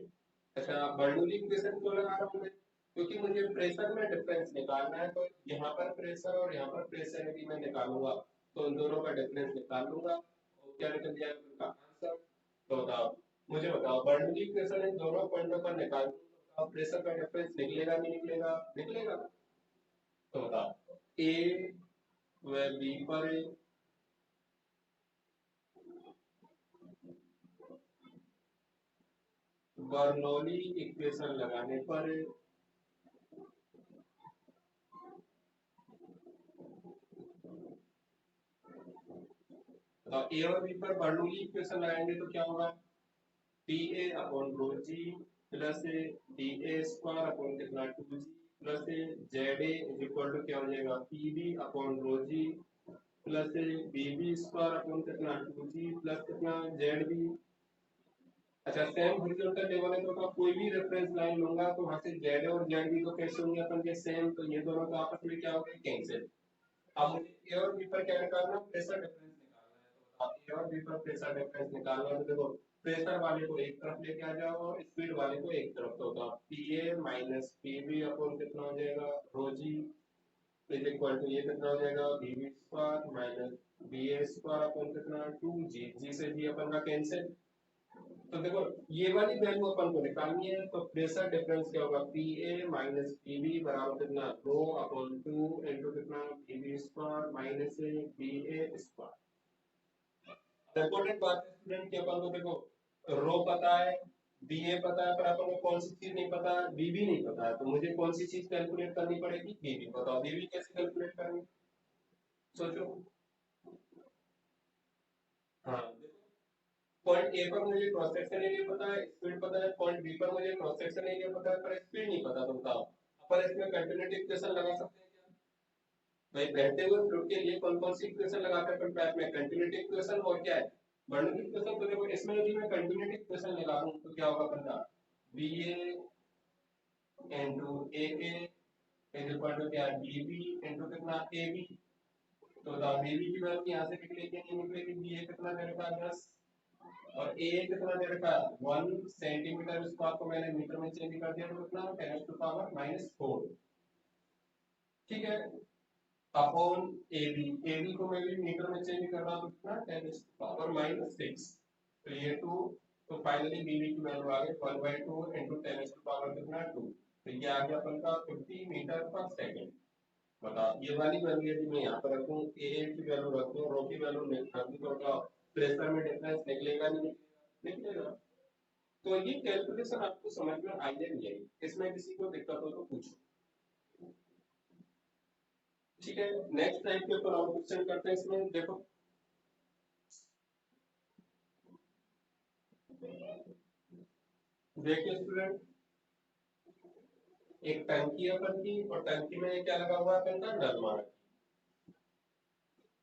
अच्छा बर्नौली इक्वेशन क्यों लगा रहा हूँ मैं, क्योंकि मुझे प्रेशर में डिफरेंस निकालना है, तो यहाँ पर प्रेशर और यहाँ पर प्रेशर यदि मैं निकालूंगा तो उन दोनों का डिफरेंस निकाल लूंगा और क्या निकल जाएगा उनका आंसर। तो बताओ मुझे बताओ बर्नौली इक्वेशन इन दोनों पॉइंटों पर निकाल प्रेशर का डिफरेंस निकलेगा नहीं निकलेगा, निकलेगा। तो बताओ ए व बी पर बर्नौली इक्वेशन लगाने पर ए और बी पर बर्नौली इक्वेशन लगाएंगे तो क्या होगा P A upon rho ji plus D A square upon कितना 2g plus Z A is equal to क्या हो जाएगा पी बी अपॉन रो जी plus B B square upon कितना 2g प्लस कितना जेड बी। अच्छा सेम हॉरिजॉन्टल लेवल है तो कोई भी रेफरेंस लाइन लूंगा तो वहां से जेड और जेड बी तो कैसे होंगे अपन के सेम, तो ये दोनों का आपस में क्या हो गया कैंसिल। अब मुझे ए और बी पर क्या निकालना है प्रेशर डिफरेंस निकालना है। तो बताओ ए और बी पर प्रेशर डिफरेंस निकालना है तो देखो प्रेशर वाले को एक तरफ लेके आ जाओ और स्पीड वाले को एक तरफ, तो होगा P A minus P B upon कितना हो जाएगा rho g is equal to ये कितना हो जाएगा B B square minus B A square upon कितना टू जी, जी से जी अपन का कैंसिल। तो देखो ये वाली वैल्यू अपन को निकालनी है, तो प्रेशर डिफरेंस क्या होगा P A minus P B बराबर कितना रो अपॉन टू इंटू कितना B B square minus B A square. Important बात है स्टूडेंट कि अपन को देखो रो पता है, बी ए पता है, पर अपन को कौन सी चीज नहीं पता है, बी बी नहीं पता है, तो मुझे कौन सी चीज कैलकुलेट करनी पड़ेगी बी बी। बताओ बी बी कैसे कैलकुलेट करनी, सोचो। हाँ पॉइंट ए पर मुझे क्रॉस सेक्शन एरिया पता है, स्पीड पता है, पॉइंट बी पर मुझे क्रॉस सेक्शन एरिया पता है पर स्पीड नहीं पता, तो बताओ अपन इसमें कंटिन्यूटी इक्वेशन लगा सकते हैं क्या? भाई बहते हुए फ्लूइड के लिए कौन कौन सी इक्वेशन लगाते हैं अपन पैप में, कंटिन्यूटी इक्वेशन और क्या है बर्नौली इक्वेशन। तो देखो इसमें यदि मैं कंटिन्यूटी इक्वेशन लगा दूं तो क्या होगा अपन का B A into A is equal to क्या बी बी इनटू कितना ए बी। तो बी बी की वैल्यू यहाँ से निकलेगी नहीं निकलेगी, बी ए कितना दे रखा है 10 और ए कितना दे रखा है 1 सेंटीमीटर स्क्वायर को मैंने मीटर में चेंज कर दिया तो कितना 10 टू पावर -4। ठीक है अपॉन ए बी को मैं भी मीटर में चेंज कर रहा हूं तो कितना 10 टू पावर -6। तो ये 2, तो फाइनली बी बी की वैल्यू आ गई 1/2 इनटू 10 टू पावर कितना 2। तो ये आ गया अपन का 50 मीटर पर सेकंड। बताओ ये वाली वैल्यू यदि मैं यहाँ पर रखूं ए की वैल्यू रखूं रो की वैल्यू रखूं तो बताओ प्रेशर में डिफरेंस निकलेगा नहीं निकलेगा। तो ये कैलकुलेशन आपको समझ में आई है नहीं आई, इसमें किसी को दिक्कत हो तो पूछो। ठीक है नेक्स्ट टाइप के ऊपर और क्वेश्चन करते हैं इसमें देखो। देखिए स्टूडेंट एक टंकी है अपन की और टंकी में क्या लगा हुआ है अपन का नल मारा।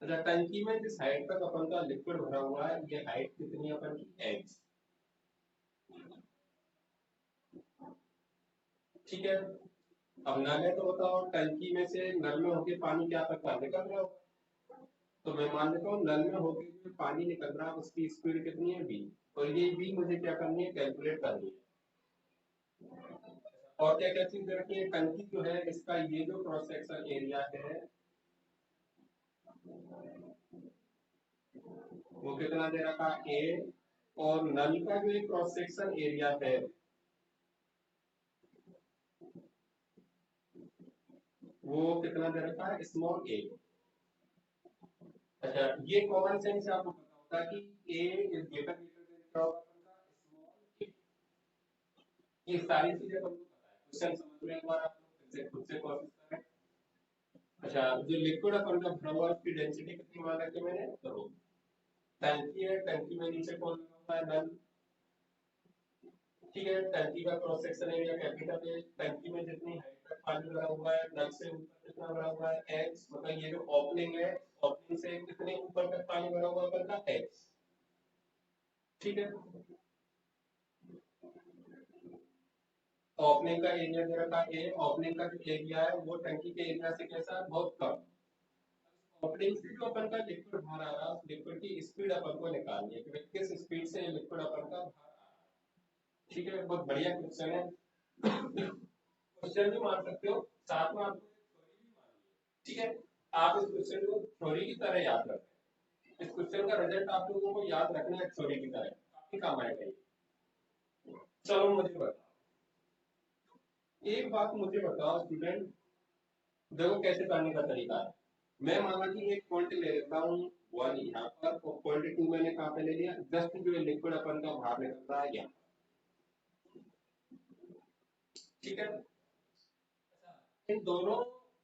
अच्छा टंकी में जिस हाइट तक अपन का लिक्विड भरा हुआ है ये हाइट कितनी है अपन की एक्स। ठीक है अब नल है तो बताओ टंकी में से नल में होके पानी क्या तक निकल रहा होगा। तो मैं मान लेता हूँ नल में होके जो पानी निकल रहा है उसकी स्पीड कितनी है बी, और ये बी मुझे क्या करनी है कैलकुलेट करनी है। और क्या क्या चीज रखी है टंकी जो है इसका ये जो क्रॉस सेक्शन एरिया है वो कितना दे रखा ए, और नल का जो क्रॉस सेक्शन एरिया है वो कितना दे रखा है स्मॉल ए। अच्छा ये कॉमन सेंस आपको पता होगा कि ए इज ग्रेटर स्मॉल ए, ये सारी चीजें आपको पता है। क्वेश्चन समझ में एक बार आप लोग फिर से खुद से कोशिश करें। अच्छा जो लिक्विड अपन का भरा हुआ है उसकी डेंसिटी कितनी मान रखी मैंने तो टंकी है, टंकी में नीचे कौन लगा हुआ है नल। ठीक है टंकी का क्रॉस सेक्शन एरिया कैपिटल है, टंकी में जितनी हाइट तक पानी भरा हुआ है नल से ऊपर कितना भरा हुआ है एक्स, मतलब ये जो ओपनिंग है ओपनिंग से कितने ऊपर तक पानी भरा हुआ है अपन का एक्स। ठीक है ओपनिंग का एरिया दे रखा है ए, ओपनिंग का जो एरिया है वो टंकी के एरिया से कैसा है बहुत कम। ओपनिंग से जो अपन का लिक्विड बाहर आ रहा है उस लिक्विड की स्पीड अपन को निकालनी है कि किस स्पीड से लिक्विड अपन का बाहर आ रहा है। ठीक है बहुत बढ़िया क्वेश्चन है, क्वेश्चन भी मान सकते हो साथ में आपको थ्योरी भी माननी है। ठीक है आप इस क्वेश्चन को थ्योरी की तरह याद रखें, इस क्वेश्चन का रिजल्ट आप लोगों को याद रखना है थ्योरी की तरह काफी काम आएगा ये। चलो मुझे बताओ एक बात मुझे बताओ स्टूडेंट, देखो कैसे करने का तरीका है। मैं माना कि एक पॉइंट ले लेता हूँ वन यहाँ पर और पॉइंट टू मैंने कहाँ पे ले लिया जस्ट जो लिक्विड अपन का बाहर निकल रहा है यहाँ। ठीक है इन दोनों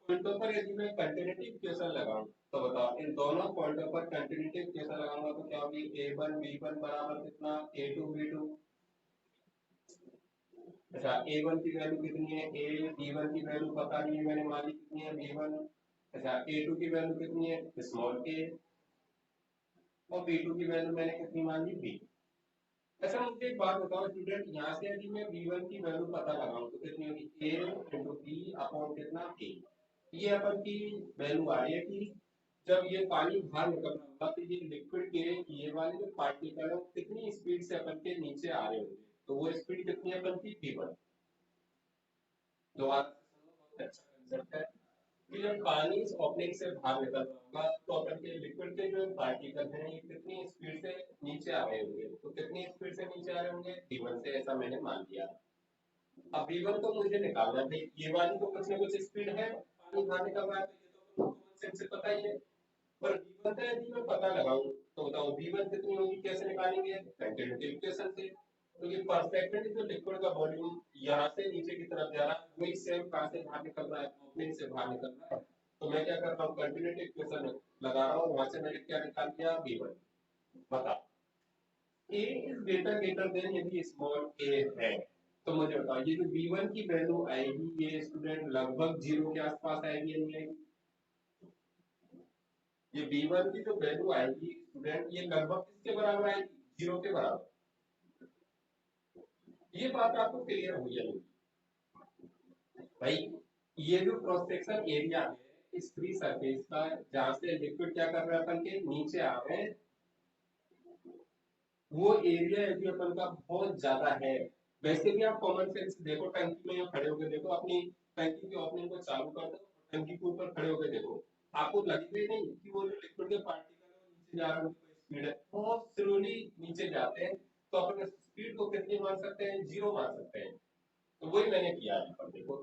पॉइंटों पर यदि मैं कंटिन्यूटी इक्वेशन लगाऊं तो बताओ इन दोनों पॉइंटों पर कंटिन्यूटी इक्वेशन लगाऊंगा तो क्या होगी a1 b1 बराबर कितना a2 b2। अच्छा a1 की वैल्यू कितनी है a, b1 की वैल्यू पता नहीं है मैंने मान ली कितनी है b1। अच्छा a2 की वैल्यू कितनी है स्मॉल a, और b2 की वैल्यू मैंने कितनी मान ली b। अच्छा मुझे एक बात बताओ स्टूडेंट यहाँ से यदि मैं b1 की वैल्यू पता लगाऊं तो कितनी होगी a इंटू बी अपॉन कितना a। ये अपन की वैल्यू आ रही है कि जब ये पानी बाहर निकल रहा होगा तो ये लिक्विड के ये वाले जो पार्टिकल है वो कितनी स्पीड से अपन के नीचे आ रहे होंगे, तो वो स्पीड कितनी है अपन की v1। दोबारा से सुनो, बहुत अच्छा कंसेप्ट है कि जब पानी इस ओपनिंग से बाहर निकल रहा होगा तो अपन के लिक्विड के जो पार्टिकल हैं ये कितनी स्पीड से नीचे आ रहे होंगे, तो कितनी स्पीड से नीचे आ रहे होंगे v1 से, ऐसा मैंने मान लिया। अब v1 तो मुझे निकालना है, ये वाली तो कुछ ना कुछ स्पीड है, पानी बाहर निकल रहा है तो ये तो कॉमन सेंस से पता ही है। पर v1 का यदि मैं पता लगाऊं तो बताओ v1 कितनी होगी, कैसे निकालेंगे, कंटिन्यूटी इक्वेशन से। तो ये परफेक्टली जो लिक्विड का वॉल्यूम यहाँ से नीचे की तरफ जा रहा है वही सेम कहाँ से बाहर निकल रहा है, ओपनिंग से बाहर निकल रहा है। तो मैं क्या कर रहा हूँ, कंटिन्यूटी इक्वेशन लगा रहा हूँ, वहां से मैंने क्या निकाल दिया v1। बता, a इज ग्रेटर देन यदि स्मॉल a है तो मुझे बताओ ये जो v1 की वैल्यू आएगी ये स्टूडेंट लगभग जीरो के आसपास आएगी या नहीं आएगी। ये v1 की जो वैल्यू आएगी स्टूडेंट ये लगभग किसके बराबर आएगी, जीरो के बराबर। ये बात आपको क्लियर हुई है भाई। ये जो क्रॉस सेक्शन एरिया है इस फ्री सरफेस का जहां से लिक्विड क्या कर रहा है अपन के नीचे आ रहे हैं, वो एरिया यदि अपन का बहुत ज्यादा है, वैसे भी आप कॉमन सेंस देखो, टंकी में खड़े होकर देखो, अपनी टंकी की ओपनिंग को चालू कर दो, टंकी के ऊपर खड़े होकर देखो, आपको लगेगा नहीं कि वो जो लिक्विड के पार्टिकल है वो नीचे जा रहे हैं, उनकी स्पीड है बहुत स्लोली नीचे जाते हैं। तो अपन स्पीड को कितनी मान सकते हैं, जीरो मान सकते हैं। तो वही मैंने किया यहाँ पर देखो,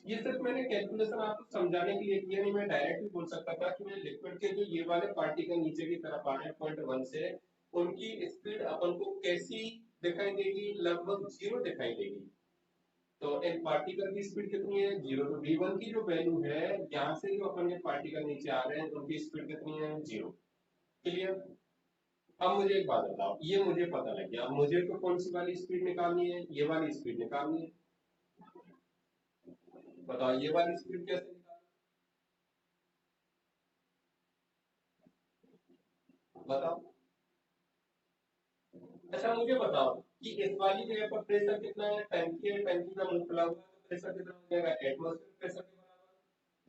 ये सिर्फ मैंने कैलकुलेशन आपको समझाने के लिए किया, नहीं मैं डायरेक्ट भी बोल सकता था कि मैं लिक्विड के जो ये वाले पार्टिकल नीचे की तरफ आ रहे हैं पॉइंट वन से, उनकी स्पीड अपन को कैसी दिखाई देगी, लगभग जीरो दिखाई देगी। तो एक पार्टिकल की स्पीड कितनी है, जीरो। तो v1 की जो वैल्यू है यहाँ से जो अपन ये पार्टिकल नीचे आ रहे हैं उनकी स्पीड कितनी है, जीरो। क्लियर। अब मुझे एक बात बताओ, ये मुझे पता लग गया, अब मुझे तो कौन सी वाली स्पीड निकालनी है, ये वाली स्पीड निकालनी है। बताओ ये वाली स्पीड कैसे निकाल, बताओ। अच्छा मुझे बताओ कि इस वाली जगह पर प्रेशर कितना है, टंकी है, टंकी का मुंह खुला हुआ है तो प्रेशर कितना हो जाएगा, एटमॉस्फेरिक प्रेशर के बराबर।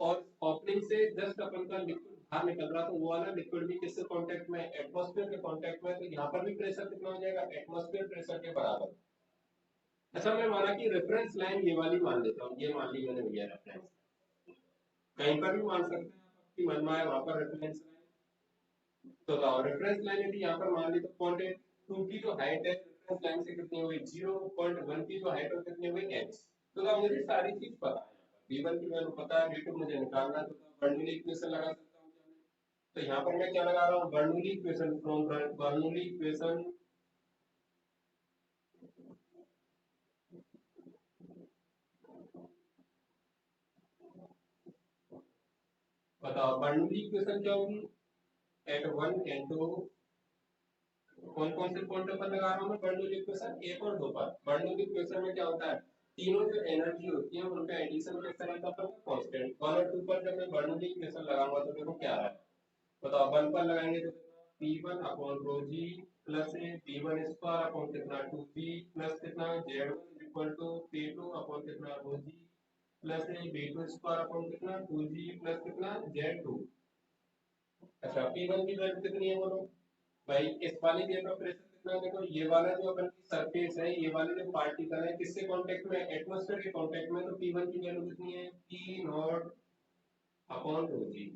और ओपनिंग से जस्ट अपन का लिक्विड बाहर निकल रहा तो वो वाला लिक्विड भी किससे कांटेक्ट में है, एटमॉस्फेयर के कांटेक्ट में है, तो यहाँ पर भी प्रेशर कितना हो जाएगा, एटमॉस्फेयर प्रेशर के बराबर। अच्छा मैं माना कि रेफरेंस लाइन ये वाली मान लेता हूँ, ये मान ली मैंने भैया रेफरेंस, कहीं पर भी मान सकते हैं आप, आपकी मनमाए वहां पर रेफरेंस तो रेफरेंस लाइन यदि यहाँ पर मान ली तो पॉइंट टू की जो हाइट है रेफरेंस लाइन से कितनी हुई, 0.1 की जो हाइट है कितनी हुई, x। तो अब मुझे सारी चीज पता है, v1 की वैल्यू पता है, v2 मुझे निकालना है, तो बर्नौली इक्वेशन लगा सकता हूँ क्या मैं? तो यहाँ पर मैं क्या लगा रहा हूँ, Bernoulli equation, from Bernoulli equation. बताओ बर्नौली इक्वेशन क्या होगी, एट वन एंड टू, कौन कौन से पॉइंट पर लगा रहा हूँ मैं बर्नौली इक्वेशन, एक और दो पर। बर्नौली इक्वेशन में क्या होता है, तीनों जो एनर्जी होती है उनका एडिशन कैसा रहता है, कांस्टेंट। वन और टू पर जब मैं बर्नौली इक्वेशन लगाऊंगा तो देखो क्या है, बताओ वन पर लगाएंगे तो P one upon rho ji plus A P one square upon कितना टू जी प्लस कितना Z one equal to P two upon कितना rho ji plus A B two square upon कितना टू जी प्लस कितना Z two. अच्छा P one की value कितनी है बोलो भाई, इस वाली जगह पर प्रेशर कितना है, देखो ये वाला जो अपन की सरफेस है, ये वाले जो पार्टिकल है किससे कांटेक्ट में, एटमॉस्फेयर के कांटेक्ट में, तो P1 की वैल्यू कितनी है, P not upon two G.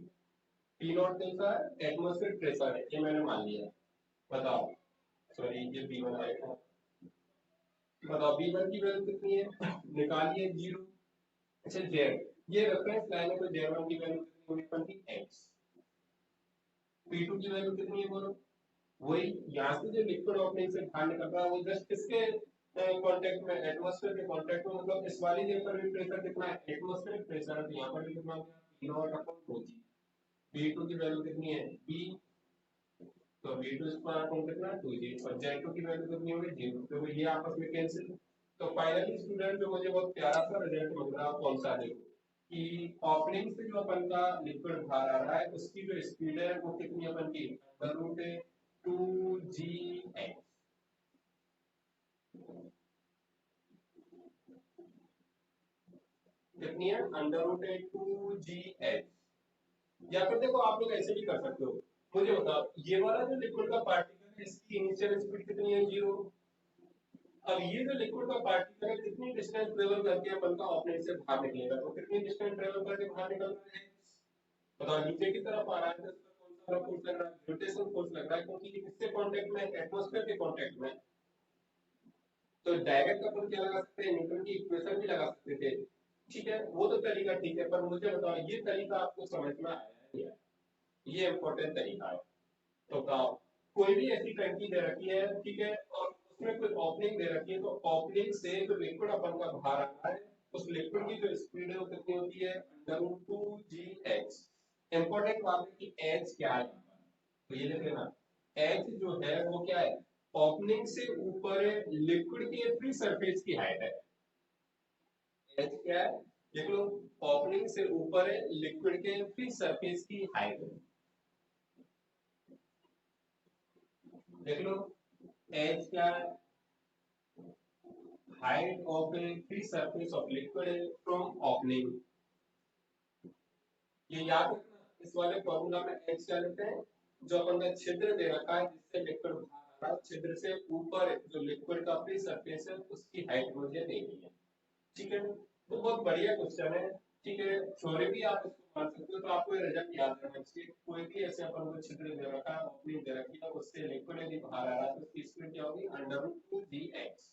P not कौन सा है, एटमॉस्फेयर प्रेशर है, ये मैंने मान लिया। बताओ, सॉरी ये P1 आएगा। बताओ P1 की वैल्यू कितनी है, निकालिए, जीरो। अच्छा जेड, ये रेफरेंस लाइन है तो जेड1 की वैल्यू कितनी होगी, अपन की x। P2 की वैल्यू कितनी है बोलो, वही यहाँ से जो लिक्विड ओपनिंग से बाहर निकल रहा है वो जस्ट किसके कांटेक्ट में, एटमॉस्फेयर के कांटेक्ट में, मतलब इस वाली जगह पर भी प्रेशर कितना है, एटमॉस्फेरिक प्रेशर है, तो यहाँ पर भी कितना हो गया, P not upon two G. B two की वैल्यू कितनी है, बी, तो बी टू स्क्वायर अपॉन कितना टू जी, और जेड टू की वैल्यू कितनी होगी, जीरो, तो ये आपस में कैंसिल। तो फाइनली स्टूडेंट जो मुझे बहुत प्यारा सा रिजल्ट मिल रहा है कौन सा, देखो कि ओपनिंग से जो अपन का लिक्विड बाहर आ रहा है उसकी जो स्पीड है वो कितनी है अपन की, अंडर रूट टू जी एक्स। कितनी है, अंडर रूट टू जी एक्स। या फिर देखो आप लोग ऐसे भी कर सकते हो, मुझे बताओ ये वाला जो लिक्विड का पार्टिकल है इसकी इनिशियल स्पीड कितनी है, 0। अब ये जो लिक्विड का पार्टिकल है कितनी डिस्टेंस ट्रेवल करके अपन का ऑब्जेक्ट से बाहर निकलेगा, तो कितनी डिस्टेंस ट्रेवल करके बाहर निकल रहा है, बताओ नीचे की तरफ आ रहा है तो इसका कौन सा फोर्स लग रहा है, ग्रेविटेशन फोर्स लग रहा है, क्योंकि ये किससे कांटेक्ट में है, एटमॉस्फेयर के कांटेक्ट में। तो डायरेक्ट अपन क्या लगा सकते हैं, न्यूटन की इक्वेशन भी लगा सकते थे, ठीक है वो तो तरीका ठीक है, पर मुझे बताओ ये तरीका आपको समझ में आया है या? ये इम्पोर्टेंट तरीका है। तो बताओ कोई भी ऐसी टंकी दे रखी है, ठीक है, और उसमें कोई ओपनिंग दे रखी है, तो ओपनिंग से जो लिक्विड अपन का बाहर आ रहा है उस लिक्विड की जो स्पीड है वो कितनी होती है, under root 2 G H. Important बात है कि एच क्या है यहाँ पर, तो ये लिख लेना, एच जो है वो क्या है, ओपनिंग से ऊपर लिक्विड के फ्री सरफेस की हाइट है। एच क्या है, देख लो, ओपनिंग से ऊपर लिक्विड के फ्री सरफेस की हाइट है, देख लो एच क्या है, height of a free surface of liquid from opening। ये याद रखना, इस वाले फॉर्मूला में h क्या लेते हैं, जो अपन ने छिद्र दे रखा है जिससे लिक्विड बाहर आ रहा है, छिद्र से ऊपर जो लिक्विड का फ्री सरफेस है उसकी हाइट मुझे देनी है, ठीक है। तो बहुत बढ़िया क्वेश्चन है, ठीक है, थ्योरी भी आप इसको मान सकते हो, तो आपको ये रिजल्ट याद रखना चाहिए, कोई भी ऐसे अपन को छिद्र दे रखा है, ओपनिंग दे रखी है, उससे लिक्विड यदि बाहर आ रहा है तो उसकी स्पीड क्या होगी, अंडर रूट 2 जी एक्स।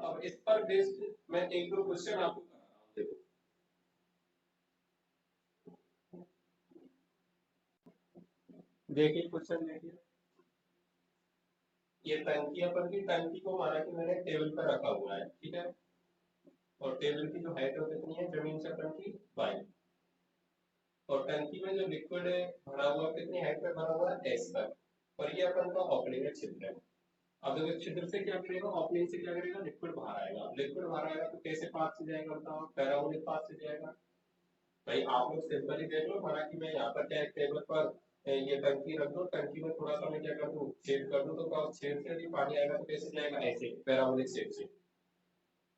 अब इस पर बेस्ड मैं एक दो क्वेश्चन आपको करा रहा हूँ, देखो देखिए क्वेश्चन देखिए, ये टंकी अपन की टंकी को माना कि मैंने टेबल पर रखा हुआ है, ठीक है, और टेबल की जो हाइट है वो कितनी है, जमीन से अपन की 22, और टंकी में जो लिक्विड है भरा हुआ कितनी हाइट पे भरा हुआ है, एस तक, और ये अपन का ओपनिंग है, छिद्र है। अब देखो छिद्र से क्या करेगा, ओपनिंग से क्या करेगा, लिक्विड बाहर आएगा, लिक्विड बाहर आएगा तो कैसे पाथ से जाएगा बताओ, पैराबोलिक पाथ से जाएगा। भाई आप लोग सिंपल ही देख लो, माना कि मैं यहाँ पर क्या एक टेबल पर ये टंकी रख दो, टंकी में थोड़ा सा मैं क्या कर दूं, छेद कर दूं, तो क्या उस छेद से यदि पानी आएगा तो कैसे जाएगा, ऐसे पैराबोलिक शेप से,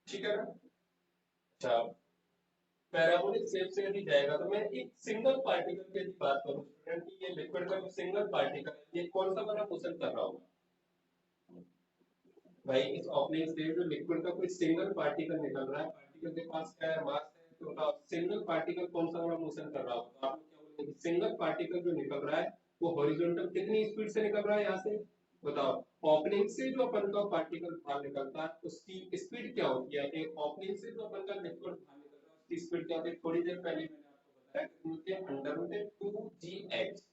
ठीक है ना। अच्छा, पैराबोलिक शेप से यदि जाएगा तो मैं एक सिंगल पार्टिकल की यदि बात करूं स्टूडेंट की, ये लिक्विड का जो सिंगल पार्टिकल है ये कौन सा वाला मोशन कर रहा होगा, भाई इस ओपनिंग से जो लिक्विड का कोई सिंगल पार्टिकल निकल रहा है, पार्टिकल के पास क्या है, मास है, तो बताओ सिंगल पार्टिकल कौन सा वाला मोशन कर रहा होगा, तो आप लोग क्या बोलेंगे, सिंगल पार्टिकल जो निकल रहा है वो हॉरिजॉन्टल कितनी स्पीड से निकल रहा है यहाँ से, बताओ। ओपनिंग से जो अपन का पार्टिकल बाहर निकलता है उसकी स्पीड क्या होती है, एक ओपनिंग से जो अपन का लिक्विड बाहर निकल रहा है उसकी स्पीड क्या होती है, थोड़ी देर पहले मैंने आपको बताया कितनी होती है, अंडर रूट 2 जी एच।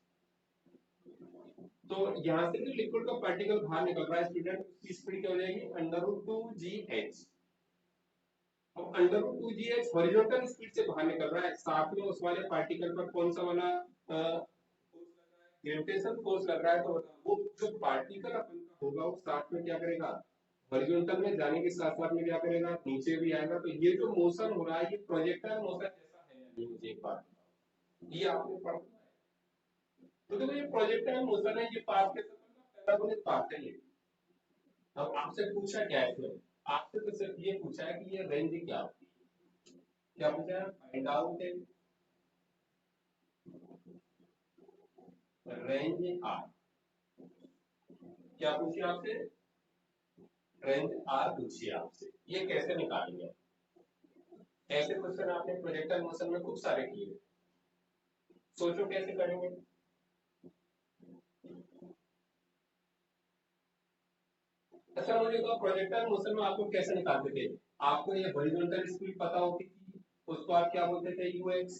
तो यहाँ से जो लिक्विड का पार्टिकल बाहर निकल रहा है स्टूडेंट, उसकी स्पीड क्या हो जाएगी, अंडर रूट 2 जी एच। अब under root 2 G H horizontal speed से बाहर निकल रहा है, साथ में उस वाले पार्टिकल पर कौन सा वाला फोर्स लग रहा है, ग्रेविटेशन फोर्स लग रहा है, तो बताओ वो जो पार्टिकल अपन का होगा वो साथ में क्या करेगा, हॉरिजॉन्टल में जाने के साथ साथ में क्या करेगा, नीचे भी आएगा, तो ये जो मोशन हो रहा है ये प्रोजेक्टाइल मोशन जैसा है या नहीं, मुझे एक बात बताओ, ये आपने पढ़ा है, तो देखो ये प्रोजेक्टाइल मोशन है, ये पाथ के साथ पैराबोलिक पाथ है ये। अब आपसे पूछा क्या है इसमें, आपसे तो सिर्फ ये पूछा है कि ये रेंज क्या होती है, क्या पूछा है, फाइंड आउट रेंज आर, क्या पूछिए आपसे, रेंज आर पूछिए आपसे, ये कैसे निकालेंगे, ऐसे क्वेश्चन आपने प्रोजेक्टाइल मोशन में खूब सारे किए, सोचो कैसे करेंगे। अच्छा मुझे तो प्रोजेक्टाइल मोशन में आपको कैसे निकालते थे, आपको ये हॉरिजॉन्टल स्पीड पता होती थी, उसको आप क्या बोलते थे, यूएक्स,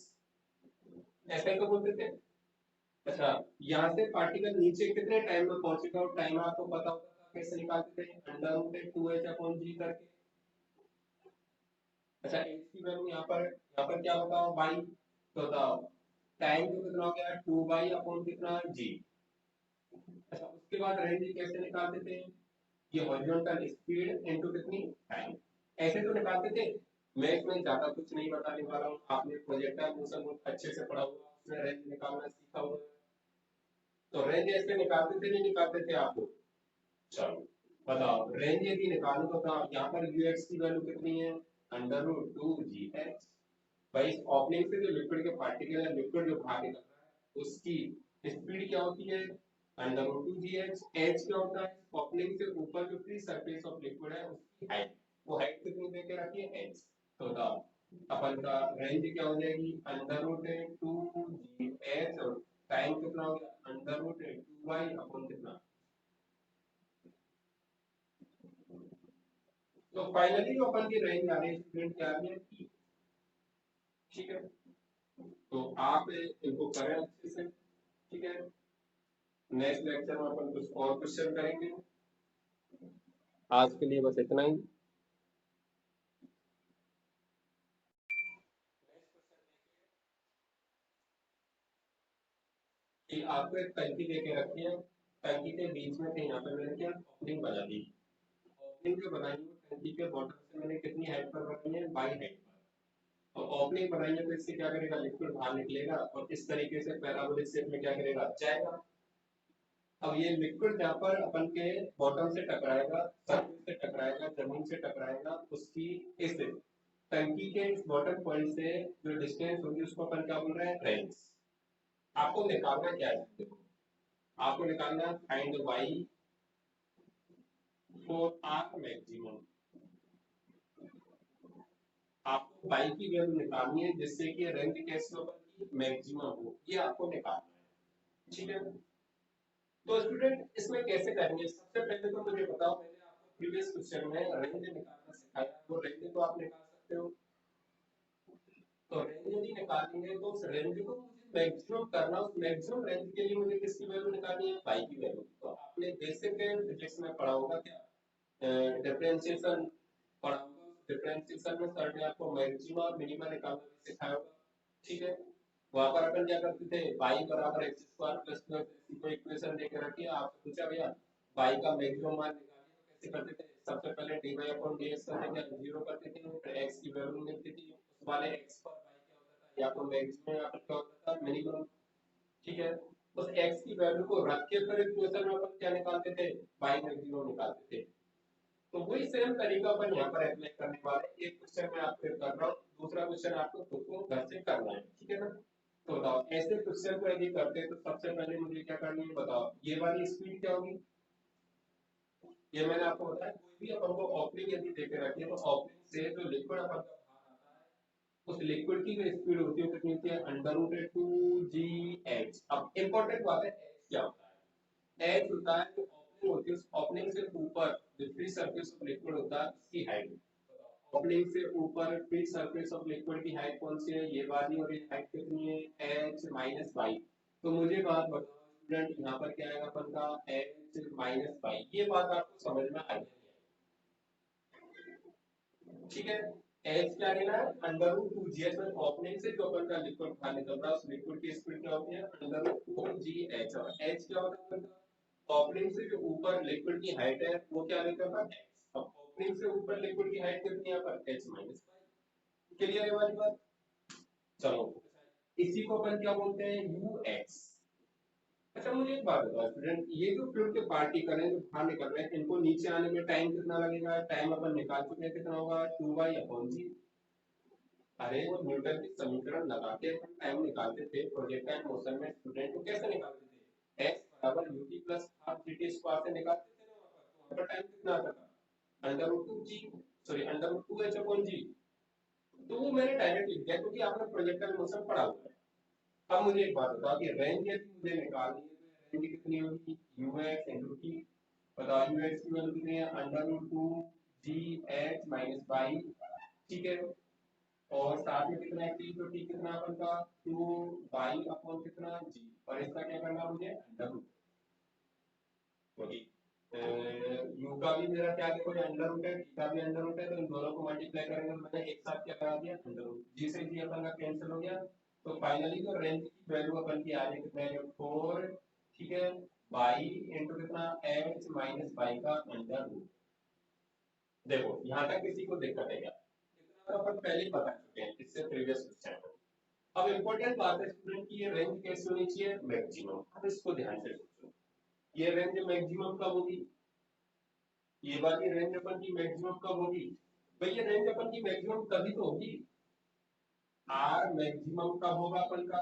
ऐसा ही तो बोलते थे। अच्छा, यहाँ से पार्टिकल नीचे कितने टाइम में पहुंचेगा और टाइम आपको पता होता था, कैसे निकालते थे, अंडर रूट 2 h/g करके। अच्छा एच की वैल्यू यहाँ पर क्या होगा, बाई, तो बताओ टाइम तो कितना हो गया, 2 बाई अपॉन कितना, जी। अच्छा उसके बाद रेंज कैसे निकालते थे, ये हॉरिजॉन्टल स्पीड इनटू कितनी, टाइम, ऐसे तो निकालते थे। मैं इसमें ज्यादा कुछ नहीं बताने वाला हूँ, आपने प्रोजेक्टाइल मोशन बहुत अच्छे से पढ़ा हुआ, उसमें रेंज निकालना सीखा हुआ, तो रेंज ऐसे निकालते थे नहीं निकालते थे आपको, चलो बताओ रेंज यदि निकालो तो बताओ यहाँ पर यूएक्स की वैल्यू कितनी है, अंडर रूट 2 जी एच। भाई इस ओपनिंग से जो लिक्विड के पार्टिकल है, लिक्विड जो बाहर निकल रहा है उसकी स्पीड क्या होती है अंडर रूट 2gh। एच क्या होता है ओपनिंग से ऊपर जो फ्री सरफेस ऑफ लिक्विड है उसकी हाइट, वो हाइट कितनी दे के रखी है एच। तो अपन का रेंज क्या हो जाएगी अंडर रूट 2gh और टाइम कितना हो गया अंडर रूट 2y अपॉन कितना। तो फाइनली जो अपन की रेंज आ रही है स्टूडेंट क्या आ रही है T। ठीक है, तो आप इनको करें अच्छे से। ठीक है, नेक्स्ट लेक्चर में अपन कुछ और क्वेश्चन करेंगे। आज के लिए बस इतना ही। कि आपको एक टंकी देके रखी है, टंकी के बीच में कहीं यहाँ पे मैंने क्या ओपनिंग बना दी। ओपनिंग जो बनाई है टंकी के बॉटम से मैंने कितनी हाइट पर बनाई है बाई हाइट पर। और ओपनिंग बनाई है तो इससे क्या करेगा लिक्विड बाहर निकलेगा और इस तरीके से पैराबोलिक शेप में क्या करेगा जाएगा। अब ये लिक्विड जहाँ पर अपन के बॉटम से टकराएगा, सरफेस से टकराएगा, जमीन से टकराएगा, उसकी इस टंकी के इस बॉटम पॉइंट से जो डिस्टेंस होगी उसको अपन क्या बोल रहे हैं रेंज। आपको निकालना क्या है देखो, आपको निकालना find Y for R maximum. आपको वाई की वैल्यू निकालनी है जिससे कि रेंज कैसे की मैक्सिमम हो, ये आपको निकालना है। ठीक है, तो स्टूडेंट इसमें कैसे करेंगे सबसे पहले तो मुझे बताओ, मैंने आपको प्रीवियस क्वेश्चन में रेंज निकालना सिखाया, वो रेंज तो आप निकाल सकते हो। तो रेंज यदि निकालनी है तो उस रेंज को मुझे मैक्सिमम करना, उस मैक्सिमम रेंज के लिए मुझे किसकी वैल्यू निकालनी है पाई की वैल्यू। तो आपने बेसिक फिजिक्स में पढ़ा होगा क्या डिफरेंशिएशन पढ़ा होगा, डिफरेंशिएशन में सर ने आपको मैक्सिमा और मिनिमा निकालना भी सिखाया होगा। ठीक है, वहां पर अपन क्या करते थे y बराबर एक्स स्क्वायर प्लस को इक्वेशन देके रखिए, आपसे पूछा भैया y का मैक्सिमम मान निकालिए तो कैसे करते थे सबसे पहले dy अपॉन dx करते थे जीरो करते थे फिर x की वैल्यू मिलती थी उस वाले x पर y क्या होता था या तो मैक्सिमम या फिर क्या होता था मिनिमम। ठीक है, उस x की वैल्यू को रख के फिर इक्वेशन में अपन क्या निकालते थे y मैक्सिमम निकालते थे। तो वही सेम तरीका अपन यहाँ पर अप्लाई करने वाले हैं। एक क्वेश्चन मैं आपको कर रहा हूँ, दूसरा क्वेश्चन आपको खुद को घर से करना है। ठीक है ना, तो बताओ ऐसे क्वेश्चन को यदि करते हैं तो सबसे पहले मुझे क्या करनी है बताओ, ये वाली स्पीड क्या होगी, ये मैंने आपको बताया कोई भी अपन को ओपनिंग यदि देके रखी है तो ओपनिंग से जो लिक्विड अपन का बाहर आता है उस लिक्विड की जो स्पीड होती है कितनी होती है अंडर रूट 2gh। अब इंपॉर्टेंट बात है h क्या होता है, h होता है जो ओपनिंग होती है उस ओपनिंग से ऊपर जो फ्री सरफेस ऑफ लिक्विड होता है उसकी हाइट। ओपनिंग से ऊपर फ्री सरफेस ऑफ लिक्विड की हाइट कौन सी है ये वाली, और ये हाइट कितनी है h माइनस वाई। तो मुझे बात बताओ स्टूडेंट यहाँ पर क्या आएगा अपन का h माइनस वाई, ये बात आपको समझ में आ गई। ठीक है, h क्या लेना है अंडर रूट 2gh में ओपनिंग से जो अपन का लिक्विड बाहर निकल रहा है उस लिक्विड की स्पीड क्या होती है अंडर रूट 2gh और h क्या होता है अपन का ओपनिंग से जो ऊपर लिक्विड की हाइट है वो क्या लेकर था x। अब ओपनिंग से ऊपर लिक्विड की हाइट कितनी है पर h माइनस वाई। क्लियर है वाली बात। चलो इसी को अपन क्या बोलते हैं ux। अच्छा मुझे एक बात बताओ स्टूडेंट, ये जो फ्लूइड के पार्टिकल हैं जो बाहर निकल रहे हैं इनको नीचे आने में टाइम कितना लगेगा, टाइम अपन निकाल चुके हैं कितना होगा 2y अपॉन g। अरे वो न्यूटन की समीकरण लगा के अपन टाइम निकालते थे प्रोजेक्टाइल मोशन में स्टूडेंट, तो कैसे निकालते थे x बराबर ut plus half gt square से निकालते थे ना, वहां पर टाइम कितना आता था under root 2g, sorry under root 2h upon g। तो वो मैंने डायरेक्ट लिख दिया क्योंकि आपने प्रोजेक्टाइल मोशन पढ़ा हुआ है। अब मुझे एक बात बताओ कि रेंज यदि मुझे निकालनी है तो रेंज कितनी होगी ux इनटू t। बताओ ux की वैल्यू कितनी है under root 2gh minus Y. ठीक है, और साथ में कितना है टी, तो टी कितना अपन का 2y अपॉन कितना g, और इसका क्या करना मुझे अंडर रूट क्योंकि u का भी मेरा क्या देखो ये अंडर रूट है t का भी अंडर रूट है तो इन दोनों को मल्टीप्लाई करेंगे तो मैंने एक साथ क्या करा दिया अंडर रूट, g से g अपन का कैंसिल हो गया। तो फाइनली जो रेंज की वैल्यू अपन की आ रही है कितना है 4। ठीक है, y इनटू कितना h माइनस y का अंडर रूट। देखो यहाँ तक किसी को दिक्कत है क्या, इतना तो अपन पहले ही बता चुके हैं इससे प्रीवियस क्वेश्चन में। अब इम्पोर्टेंट बात है स्टूडेंट की ये रेंज कैसे होनी चाहिए मैक्सिमम। अब इसको ध्यान से सोचो, ये रेंज मैक्सिमम कब होगी, ये वाली रेंज अपन की मैक्सिमम कब होगी, भाई ये रेंज अपन की मैक्सिमम तभी तो होगी आर मैक्सिमम कब होगा अपन का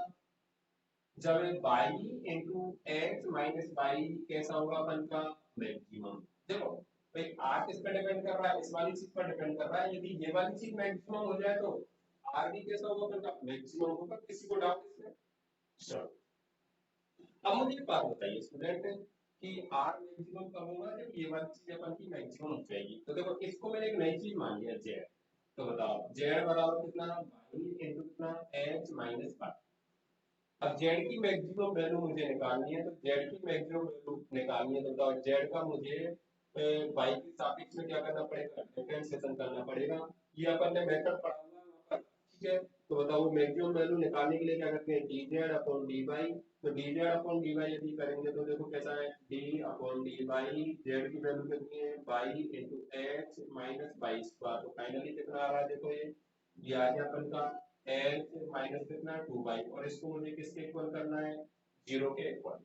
जब by into x minus by कैसा होगा अपन का मैक्सिमम। देखो भाई आर किस पर डिपेंड कर रहा है, इस वाली चीज पर डिपेंड कर रहा है। यदि ये वाली चीज मैक्सिमम हो जाए तो आर भी कैसा होगा अपन का मैक्सिमम होगा। किसी को डाउट इसमें? चलो अब मुझे एक बात बताइए स्टूडेंट कि आर मैक्सिमम कब होगा जब ये वाली चीज अपन की मैक्सिमम हो जाएगी। तो देखो इसको मैंने एक नई चीज मान लिया जेड। तो बताओ जेड बराबर कितना बाई इंटू कितना एच माइनस बाई। अब जेड की मैक्सिमम वैल्यू मुझे निकालनी है, तो जेड की मैक्सिमम वैल्यू निकालनी है तो बताओ जेड का मुझे बाई के सापेक्ष में क्या करना पड़ेगा, डिफरेंशिएशन करना पड़ेगा। ये अपन ने मेथड पढ़ा हुआ है वहाँ पर, ठीक है। तो बताओ मैक्सिमम वैल्यू निकालने के लिए क्या करते हैं, D Z upon D y. तो D Z upon D y यदि करेंगे तो देखो कैसा है, D upon D y Z की वैल्यू कितनी है y into H minus y square. तो फाइनली कितना आ रहा है देखो ये आ गया अपन का एच माइनस कितना टू बाई, और इसको मुझे किसके इक्वल करना है, जीरो के इक्वल।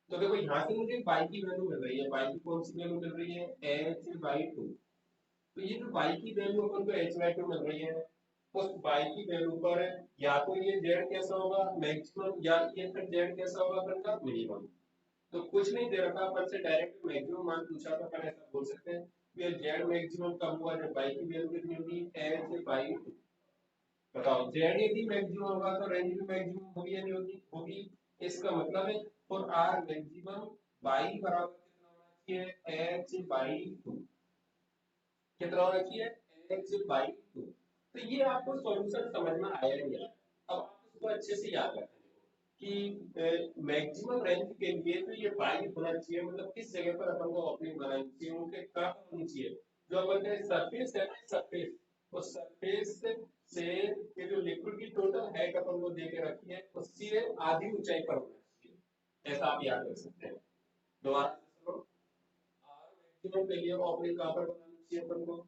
तो देखो यहाँ से मुझे बाई की वैल्यू मिल रही है, बाई की कौन सी वैल्यू मिल रही है, एच बाई टू। तो ये जो बाई की वैल्यू अपन को एच बाई टू मिल रही है, उस बाई की वैल्यू पर या तो ये जेड कैसा होगा मैक्सिमम, या ये फिर जेड कैसा होगा अपन का मिनिमम। तो कुछ नहीं दे रखा अपन से, डायरेक्ट मैक्सिमम मान पूछा तो अपन ऐसा बोल सकते हैं कि जेड मैक्सिमम कब हुआ जब बाई की वैल्यू कितनी होगी एच बाई टू। बताओ जेड यदि मैक्सिमम होगा तो रेंज भी मैक्सिमम होगी या नहीं होगी, होगी। इसका मतलब है फॉर आर मैक्सिमम बाई बराबर कितना होना चाहिए एच बाई टू। कितना होना चाहिए एच बाई टू। तो ये आपको सॉल्यूशन समझ में आया नहीं आया। अब आप इसको अच्छे से याद रखें कि मैक्सिमम रेंज के लिए तो ये बाई होना चाहिए, मतलब किस जगह पर अपन को ओपनिंग बनानी चाहिए, उनके कहाँ होनी चाहिए, जो अपन का सरफेस है ना सरफेस, उस सरफेस से ये जो लिक्विड की टोटल हाइट अपन को दे के रखी है उससे आधी ऊंचाई पर होना चाहिए। ऐसा आप याद रख सकते हैं। दोबारा से सुनो, आर मैक्सिमम के लिए ओपनिंग कहाँ पर बनानी चाहिए अपन को,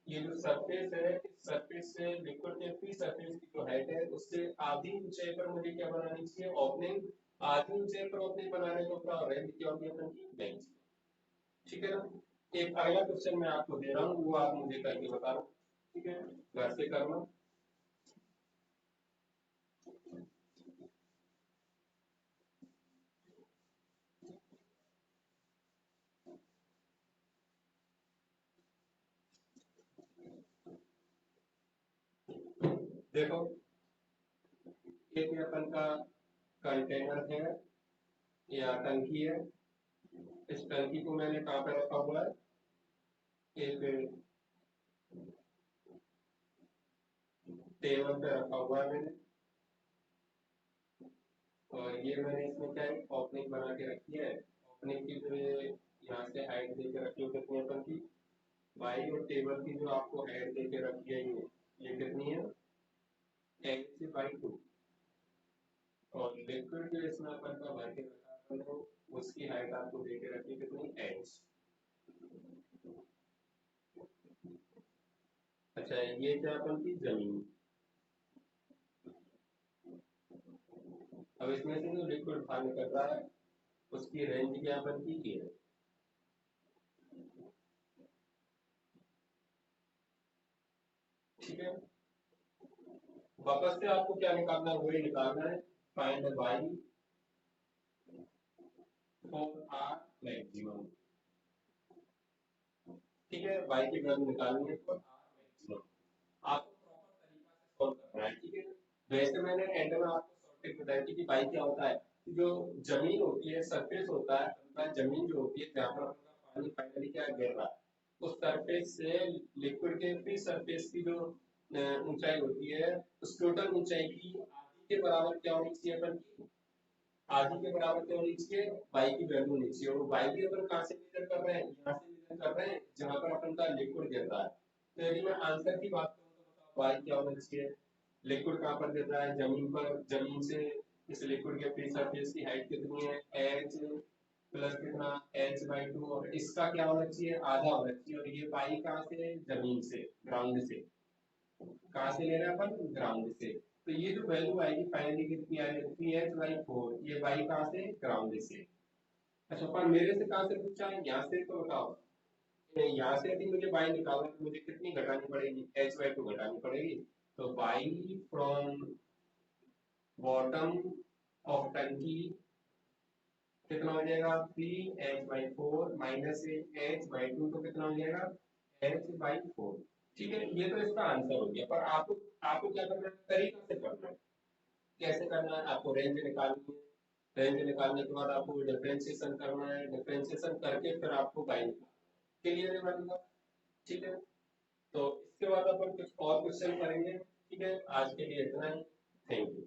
ये जो सरफेस है इस सरफेस से लिक्विड के फ्री सरफेस की जो हाइट है उससे आधी ऊंचाई पर मुझे क्या बनानी चाहिए ओपनिंग। आधी ऊंचाई पर ओपनिंग बनाने को क्या रेंज क्या होगी अपन की लेंथ। ठीक है ना। एक अगला क्वेश्चन मैं आपको दे रहा हूँ वो आप मुझे करके बता रहा हूँ, ठीक है, घर से करना। देखो एक ये अपन का कंटेनर है या टंकी है। इस टंकी को मैंने कहाँ पे रखा हुआ है, एक टेबल पे रखा हुआ है मैंने। और ये मैंने इसमें क्या है ओपनिंग बना के रखी है। ओपनिंग की जो ये यहाँ से हाइट दे के रखी है कितनी अपन की बाई, और टेबल की जो आपको हाइट दे के रखी है ये कितनी है एच बाई टू। और लिक्विड जो इसमें अपन का भर के रखा है अपन को, उसकी हाइट आपको दे के रखी है कितनी एच। अच्छा ये क्या अपन की जमीन। अब इसमें से जो लिक्विड बाहर निकल रहा है उसकी रेंज क्या अपन की है, ठीक है। वापस से आपको क्या निकालना है वही निकालना है, find Y for R maximum. ठीक है बाई की वैल्यू निकालनी है फॉर आर मैक्सिमम। आपको प्रॉपर तरीका से सॉल्व करना है, ठीक है। वैसे मैंने एंड में आपको शॉर्ट ट्रिक बताई थी कि बाई क्या होता है, कि जो जमीन होती है सरफेस होता है अपना, जमीन जो होती है जहाँ पर अपना पानी फाइनली क्या गिर रहा है उस सरफेस से लिक्विड के फ्री सरफेस की जो ऊंचाई होती है उस टोटल ऊंचाई की आधी के बराबर क्या होनी चाहिए अपन की, आधी के बराबर क्या होनी चाहिए बाई की वैल्यू होनी चाहिए। और बाई की अपन कहाँ से मेजर कर रहे हैं, यहाँ से मेजर कर रहे हैं जहाँ पर अपन का लिक्विड गिर रहा है। तो यदि मैं आंसर की बात करूँ तो बताओ बाई क्या होना चाहिए, लिक्विड कहाँ पर गिर रहा है जमीन पर, जमीन से इस लिक्विड के फ्री सरफेस की हाइट कितनी है एच प्लस कितना एच बाई टू, और इसका क्या होना चाहिए आधा होना चाहिए। और ये बाई कहाँ से जमीन से ग्राउंड से, कहाँ से ले रहे हैं अपन ग्राउंड से। तो ये जो वैल्यू आएगी फाइनली कितनी आएगी थ्री एच बाई फोर, ये बाई कहाँ से ग्राउंड से। अच्छा पर मेरे से कहाँ से पूछा है यहाँ से, तो बताओ यहाँ से यदि मुझे बाई निकालना है तो मुझे कितनी घटानी पड़ेगी एच बाई टू घटानी पड़ेगी। तो बाई फ्रॉम बॉटम ऑफ टंकी कितना हो जाएगा 3h/4 माइनस h/2 तो कितना हो जाएगा h/4। ठीक है, ये तो इसका आंसर हो गया। पर आपको क्या करना है, तरीका से करना है। कैसे करना है, आपको रेंज निकालनी है। रेंज निकालने के बाद आपको डिफरेंशिएशन करना है। डिफरेंशिएशन करके फिर आपको बाई क्लियर है मतलब। ठीक है, तो इसके बाद अपन कुछ और क्वेश्चन करेंगे। ठीक है, आज के लिए इतना ही। Thank you.